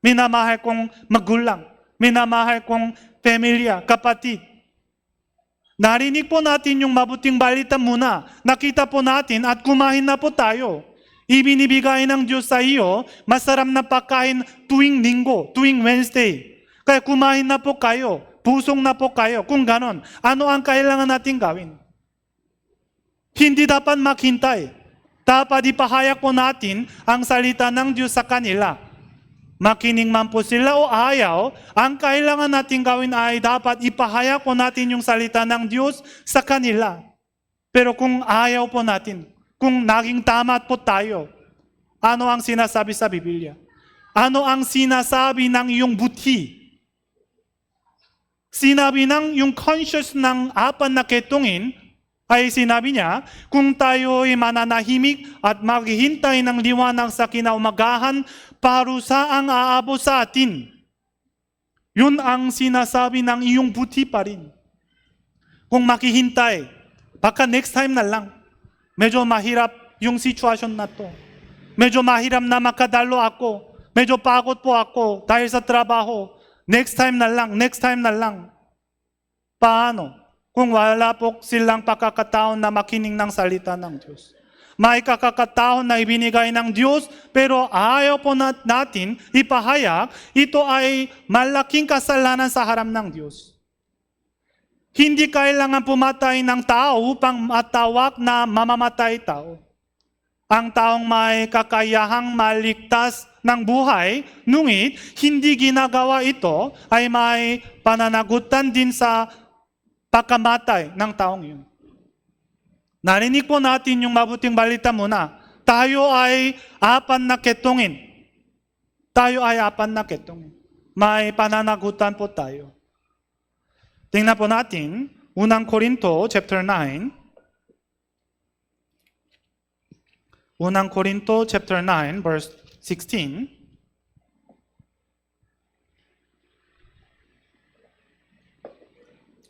A: minamahal kong magulang, minamahal kong pamilya, kapatid. Narinig po natin yung mabuting balita muna. Nakita po natin at kumain na po tayo. Ibinibigay ng Diyos sa iyo, masarap na pagkain tuwing linggo, tuwing Wednesday. Kaya kumain na po kayo, pusong na po kayo. Kung ganon, ano ang kailangan natin gawin? Hindi dapat maghintay. Dapat ipahayag po natin ang salita ng Diyos sa kanila. Makinig man po sila o ayaw, ang kailangan natin gawin ay dapat ipahayag po natin yung salita ng Diyos sa kanila. Pero kung ayaw po natin, kung naging tama po tayo, ano ang sinasabi sa Biblia? Ano ang sinasabi ng iyong buti? Sinabi ng yung conscious ng apat na ketungin, ay sinabi niya, kung tayo'y mananahimik at maghihintay ng liwanag sa kinaumagahan, parusa ang aabot sa atin. Yun ang sinasabi ng iyong buti pa rin. Kung makihintay, baka next time na lang. Medyo mahirap yung sitwasyon na to. Medyo mahirap na makadalo ako. Medyo pagod po ako dahil sa trabaho. Next time na lang, next time na lang. Paano? Kung wala po silang pagkakataon na makinig ng salita ng Diyos. May kakakataon na ibinigay ng Diyos, pero ayaw po natin ipahayag, ito ay malaking kasalanan sa harap ng Diyos. Hindi kailangan pumatay ng tao upang matawag na mamamatay tao. Ang taong may kakayahang maligtas ng buhay, ngunit hindi ginagawa ito, ay may pananagutan din sa pagkamatay ng taong yun. Narinig po natin yung mabuting balita muna. Tayo ay apat na ketungin. Tayo ay apat na ketungin. May pananagutan po tayo. Tingnan po natin, unang Korinto chapter 9. Unang Korinto chapter 9 verse 16.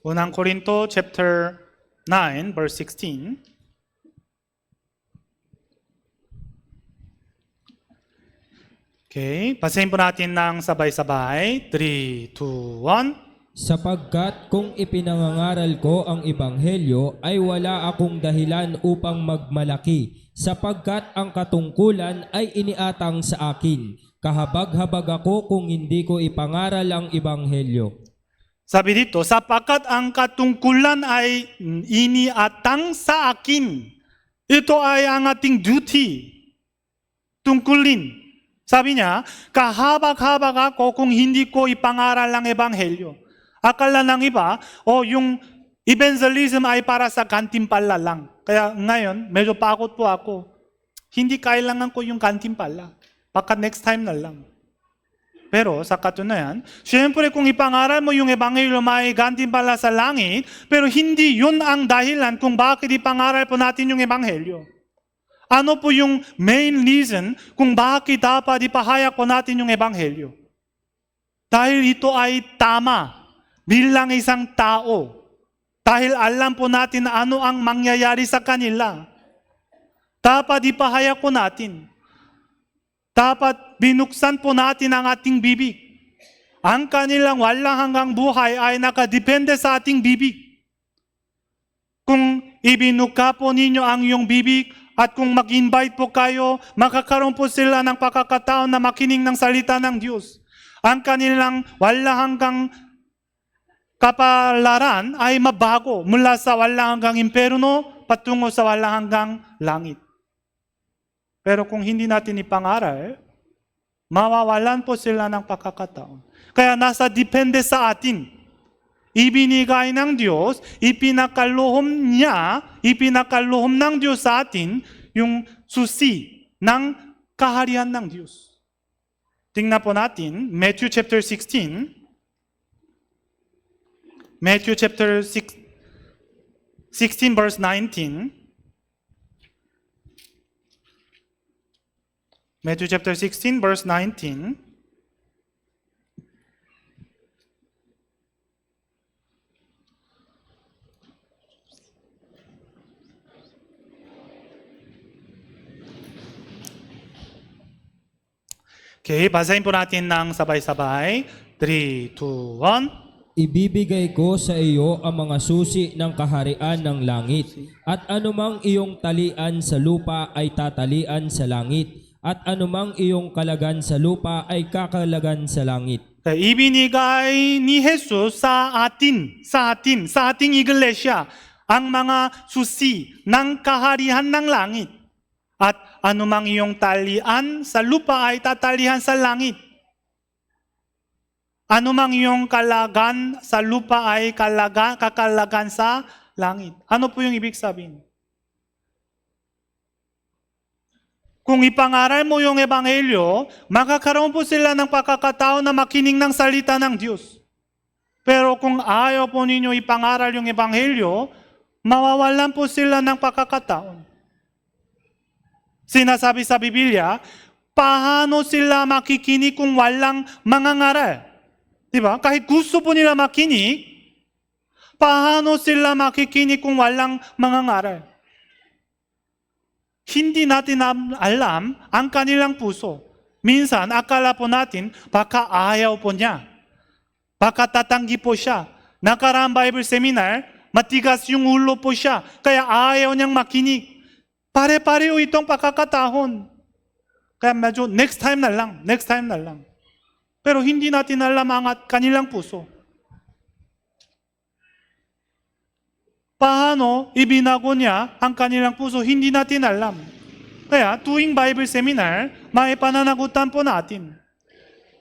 A: Unang Korinto chapter 9 verse 16. Okay, basahin po natin ng sabay-sabay. 3, 2, 1.
B: Sapagkat kung ipinangangaral ko ang ebanghelyo ay wala akong dahilan upang magmalaki, sapagkat ang katungkulan ay iniatang sa akin. Kahabag-habag ako kung hindi ko ipangaral ang ebanghelyo.
A: Sabi dito, sapagkat ang katungkulan ay iniatang sa akin. Ito ay ang ating duty. Tungkulin. Sabi niya, kahabag-habag ako kung hindi ko ipangaral ang ebanghelyo. Akala ng iba, yung evangelism ay para sa gantimpala lang. Kaya ngayon, medyo pagod po ako. Hindi kailangan ko yung gantimpala. Baka next time na lang. Pero sa katunayan, siyempre kung ipangaral mo yung ebanghelyo, may gantimpala sa langit, pero hindi yun ang dahilan kung bakit ipangaral po natin yung ebanghelyo. Ano po yung main reason kung bakit dapat ipahayag po natin yung ebanghelyo? Dahil ito ay tama. Bilang isang tao, dahil alam po natin na ano ang mangyayari sa kanila, dapat ipahayag po natin. Dapat binuksan po natin ang ating bibig. Ang kanilang walang hanggang buhay ay nakadepende sa ating bibig. Kung ibinuka po ninyo ang iyong bibig at kung mag-invite po kayo, makakaroon po sila ng pagkakataon na makinig ng salita ng Diyos. Ang kanilang walang hanggang kapalaran ay mabago mula sa walang hanggang imperno patungo sa walang hanggang langit. Pero kung hindi natin ipangaral, mawawalan po sila ng pagkakataon. Kaya nasa depende sa atin. Ibinigay ng Diyos, ipinakaluhom ng Diyos sa atin yung susi ng kaharian ng Diyos. Tingnan po natin, Matthew chapter 16. Matthew chapter 16 verse 19. Matthew chapter 16 verse 19. Okay, basahin po natin ng sabay-sabay. 3, 2, 1.
B: Ibibigay ko sa iyo ang mga susi ng kaharian ng langit, at anumang iyong talian sa lupa ay tatalian sa langit, at anumang iyong kalagan sa lupa ay kakalagan sa langit.
A: Ibinigay ni Jesus sa ating iglesia ang mga susi ng kaharian ng langit. At anumang iyong talian sa lupa ay tatalihan sa langit. Anumang iyong kalagan sa lupa ay kakalagan sa langit. Ano po yung ibig sabihin? Kung ipangaral mo yung ebanghelyo, makakaroon po sila ng pagkakataon na makinig ng salita ng Diyos. Pero kung ayaw po ninyo ipangaral yung ebanghelyo, mawawalan po sila ng pagkakataon. Sinasabi sa Biblia, paano sila makikinig kung walang mangangaral? Diba? Kahit gusto po nila makinig, paano sila makikinig kung walang mangangaral? Hindi natin alam ang kanilang puso. Minsan, akala po natin, baka ayaw po niya. Baka tatanggi po siya. Nakaraang Bible seminar, matigas yung ulo po siya. Kaya ayaw niyang makinig. Pare-pareho itong pagkakataon. Kaya medyo next time na lang. Pero hindi natin alam ang kanilang puso. Paano ibinago niya ang kanilang puso? Hindi natin alam. Kaya tuwing Bible seminar, may pananagutan po natin.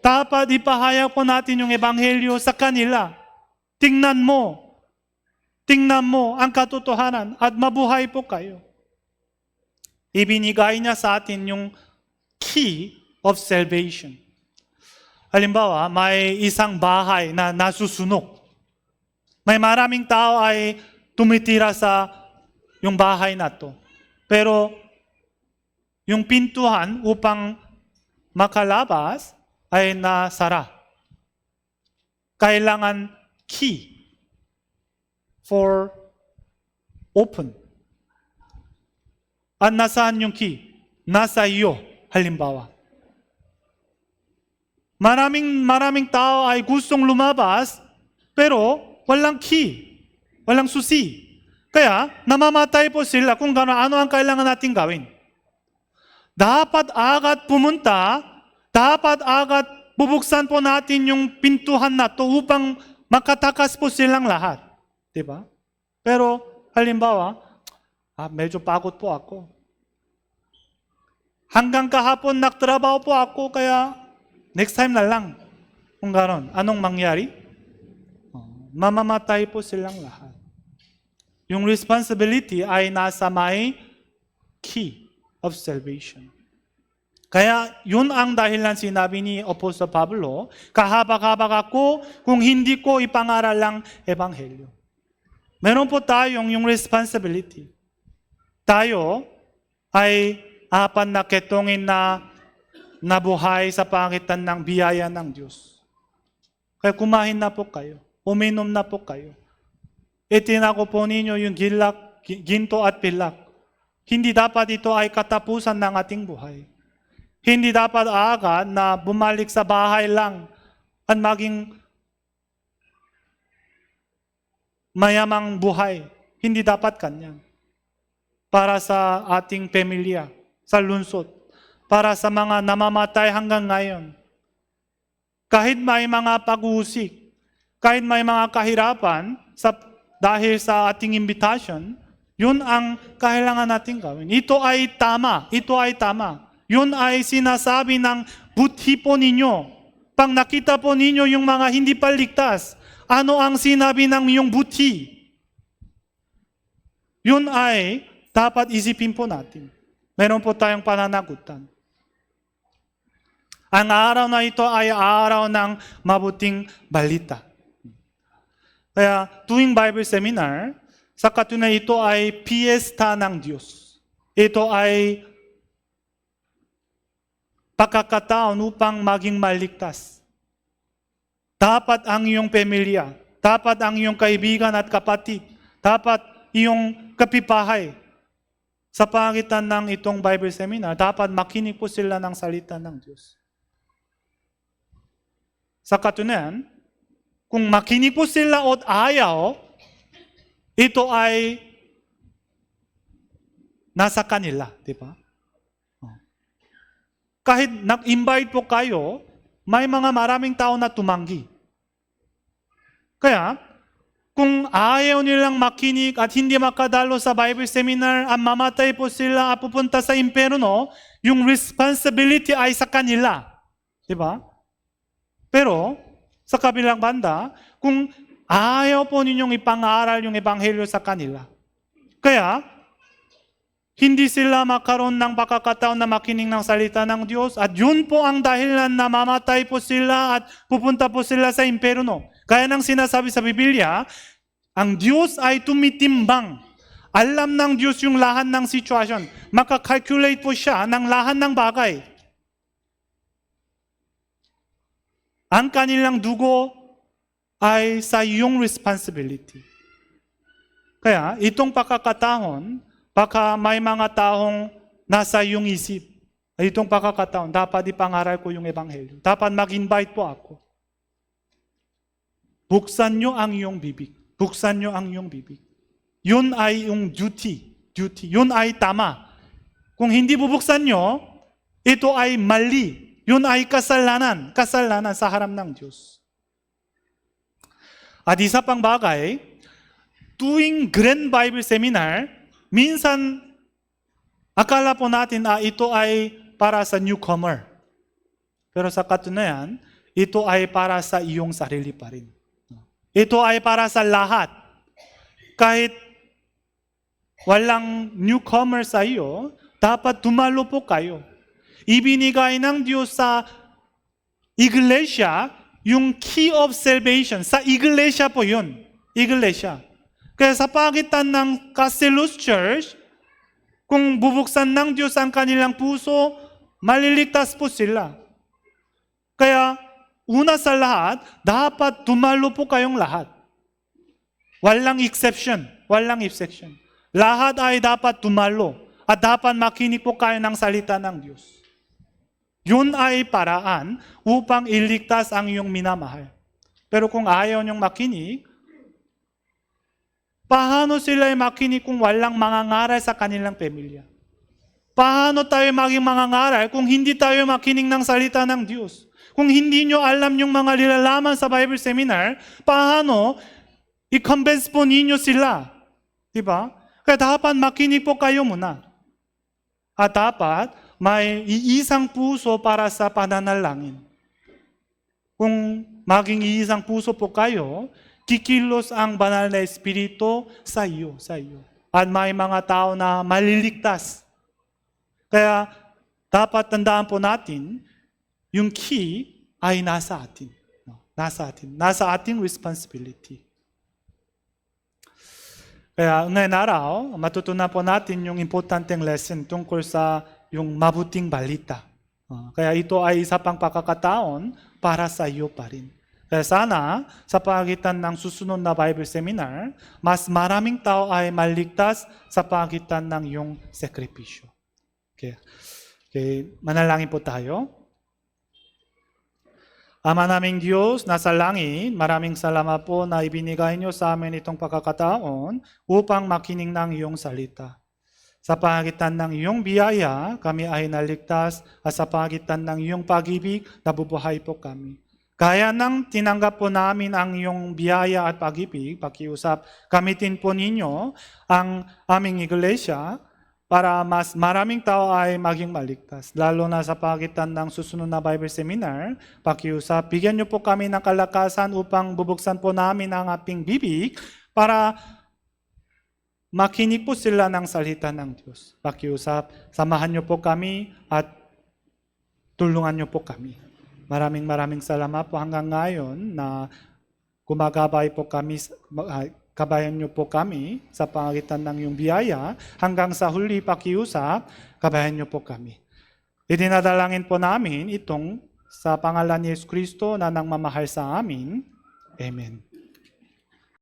A: Dapat ipahayag po natin yung ebanghelyo sa kanila. Tingnan mo ang katotohanan at mabuhay po kayo. Ibinigay niya sa atin yung key of salvation. Halimbawa, may isang bahay na nasusunog. May maraming tao ay tumitira sa yung bahay na to. Pero yung pintuan upang makalabas ay nasara. Kailangan key for open. At nasaan yung key? Nasa iyo, halimbawa. Maraming tao ay gustong lumabas, pero walang key, walang susi. Kaya, namamatay po sila kung ano ang kailangan natin gawin. Dapat agad pumunta, dapat agad bubuksan po natin yung pintuhan na to upang makatakas po silang lahat. Diba? Pero, halimbawa, medyo pagod po ako. Hanggang kahapon nagtrabaho po ako, kaya next time na lang. Kung gano'n, anong mangyari? Mamamatay po silang lahat. Yung responsibility ay nasa may key of salvation. Kaya yun ang dahilan sinabi ni Apostle Pablo, kahabag-habag ako kung hindi ko ipangaral ang ebanghelyo. Meron po tayong yung responsibility. Tayo ay apat na ketongin na nabuhay sa pangitan ng biyaya ng Diyos. Kaya kumain na po kayo. Uminom na po kayo. Itinako po ninyo yung ginto at pilak. Hindi dapat ito ay katapusan ng ating buhay. Hindi dapat agad na bumalik sa bahay lang at maging mayamang buhay. Hindi dapat kanyan. Para sa ating pamilya, sa lungsod, para sa mga namamatay hanggang ngayon. Kahit may mga pag-uusik, kahit may mga kahirapan dahil sa ating invitation, yun ang kailangan natin gawin. Ito ay tama. Yun ay sinasabi ng buti po ninyo. Pag nakita po ninyo yung mga hindi paligtas, ano ang sinabi ng iyong buti? Yun ay dapat isipin po natin. Meron po tayong pananagutan. Ang araw na ito ay araw ng mabuting balita. Kaya tuwing Bible seminar, sa katunayan ito ay piyesta ng Diyos. Ito ay pagkakataon upang maging maligtas. Dapat ang iyong pamilya, dapat ang iyong kaibigan at kapatid, dapat iyong kapipahay, sa pagitan ng itong Bible seminar, dapat makinig po sila ng salita ng Diyos. Sa katunayan, kung makinig po sila o ayaw, ito ay nasa kanila, di ba? Kahit nag-invite po kayo, may mga maraming tao na tumanggi. Kaya, kung ayaw nilang makinig at hindi makadalo sa Bible seminar, at mamatay po sila at pupunta sa impyerno, yung responsibility ay sa kanila. Di ba? Pero, sa kabilang banda, kung ayaw po ninyong ipangaral yung ebanghelyo sa kanila, kaya, hindi sila makaroon ng pagkakataon na makinig ng salita ng Diyos at yun po ang dahilan na mamatay po sila at pupunta po sila sa impyerno. Kaya nang sinasabi sa Biblia, ang Diyos ay tumitimbang. Alam ng Diyos yung lahat ng sitwasyon. Makakalculate po siya ng lahat ng bagay. Ang kanilang dugo ay sa iyong responsibility. Kaya itong pagkakataon, baka may mga taong nasa iyong isip. Itong pagkakataon, dapat ipangaral ko yung ebanghelyo. Dapat mag-invite po ako. Buksan nyo ang iyong bibig. Buksan nyo ang iyong bibig. Yun ay yung duty. Yun ay tama. Kung hindi bubuksan nyo, ito ay mali. Yun ay kasalanan. Kasalanan sa harap ng Diyos. At isa pang bagay, tuwing Grand Bible Seminar, minsan akala po natin ito ay para sa newcomer. Pero sa katunayan, ito ay para sa iyong sarili pa rin. Ito ay para sa lahat. Kahit walang newcomer sa iyo, dapat dumalo po kayo. Ibinigay ng Diyos sa iglesia yung key of salvation. Sa iglesia po yun. Iglesia. Kaya sa pagitan ng Castellus Church, kung bubuksan ng Diyos ang kanilang puso, maliligtas po sila. Kaya, una sa lahat, dapat dumalo po kayong lahat. Walang exception. Walang exception. Lahat ay dapat dumalo. At dapat makinig po kayo ng salita ng Diyos. Yun ay paraan upang iligtas ang iyong minamahal. Pero kung ayaw niyong makinig, paano sila makinig kung walang mangangaral sa kanilang pamilya? Paano tayo maging mangangaral kung hindi tayo makinig ng salita ng Diyos? Kung hindi nyo alam yung mga nilalaman sa Bible Seminar, paano i-convince po ninyo sila? Diba? Kaya dapat makinig po kayo muna. At dapat may iisang puso para sa pananalangin. Kung maging iisang puso po kayo, kikilos ang banal na espiritu sa iyo. At may mga tao na maliligtas. Kaya dapat tandaan po natin, yung key ay nasa atin. Nasa ating responsibility. Kaya ngayong araw, matutunan po natin yung importanteng lesson tungkol sa yung mabuting balita. Kaya ito ay isa pang pagkakataon para sa iyo pa rin. Kaya sana, sa pagitan ng susunod na Bible Seminar, mas maraming tao ay maligtas sa pagitan ng iyong sakripisyo. Okay, manalangin po tayo. Ama naming Diyos, nasa langit, maraming salamat po na ibinigay niyo sa amin itong pagkakataon upang makinig ng iyong salita. Sa pagitan ng iyong biyaya, kami ay naligtas at sa pagitan ng iyong pag-ibig, nabubuhay po kami. Kaya nang tinanggap po namin ang iyong biyaya at pag-ibig, pakiusap, gamitin po ninyo ang aming iglesia para mas maraming tao ay maging maligtas. Lalo na sa pagitan ng susunod na Bible Seminar, pakiusap, bigyan niyo po kami ng kalakasan upang bubuksan po namin ang ating bibig para makinig po sila ng salita ng Diyos. Pakiusap, samahan niyo po kami at tulungan niyo po kami. Maraming salamat po hanggang ngayon na gumagabay po kami, kabayan niyo po kami sa pagitan ng iyong biyaya. Hanggang sa huli pakiusap, kabayan niyo po kami. Idinadalangin po namin itong sa pangalan ni Yesu Kristo na nangmamahal sa amin. Amen.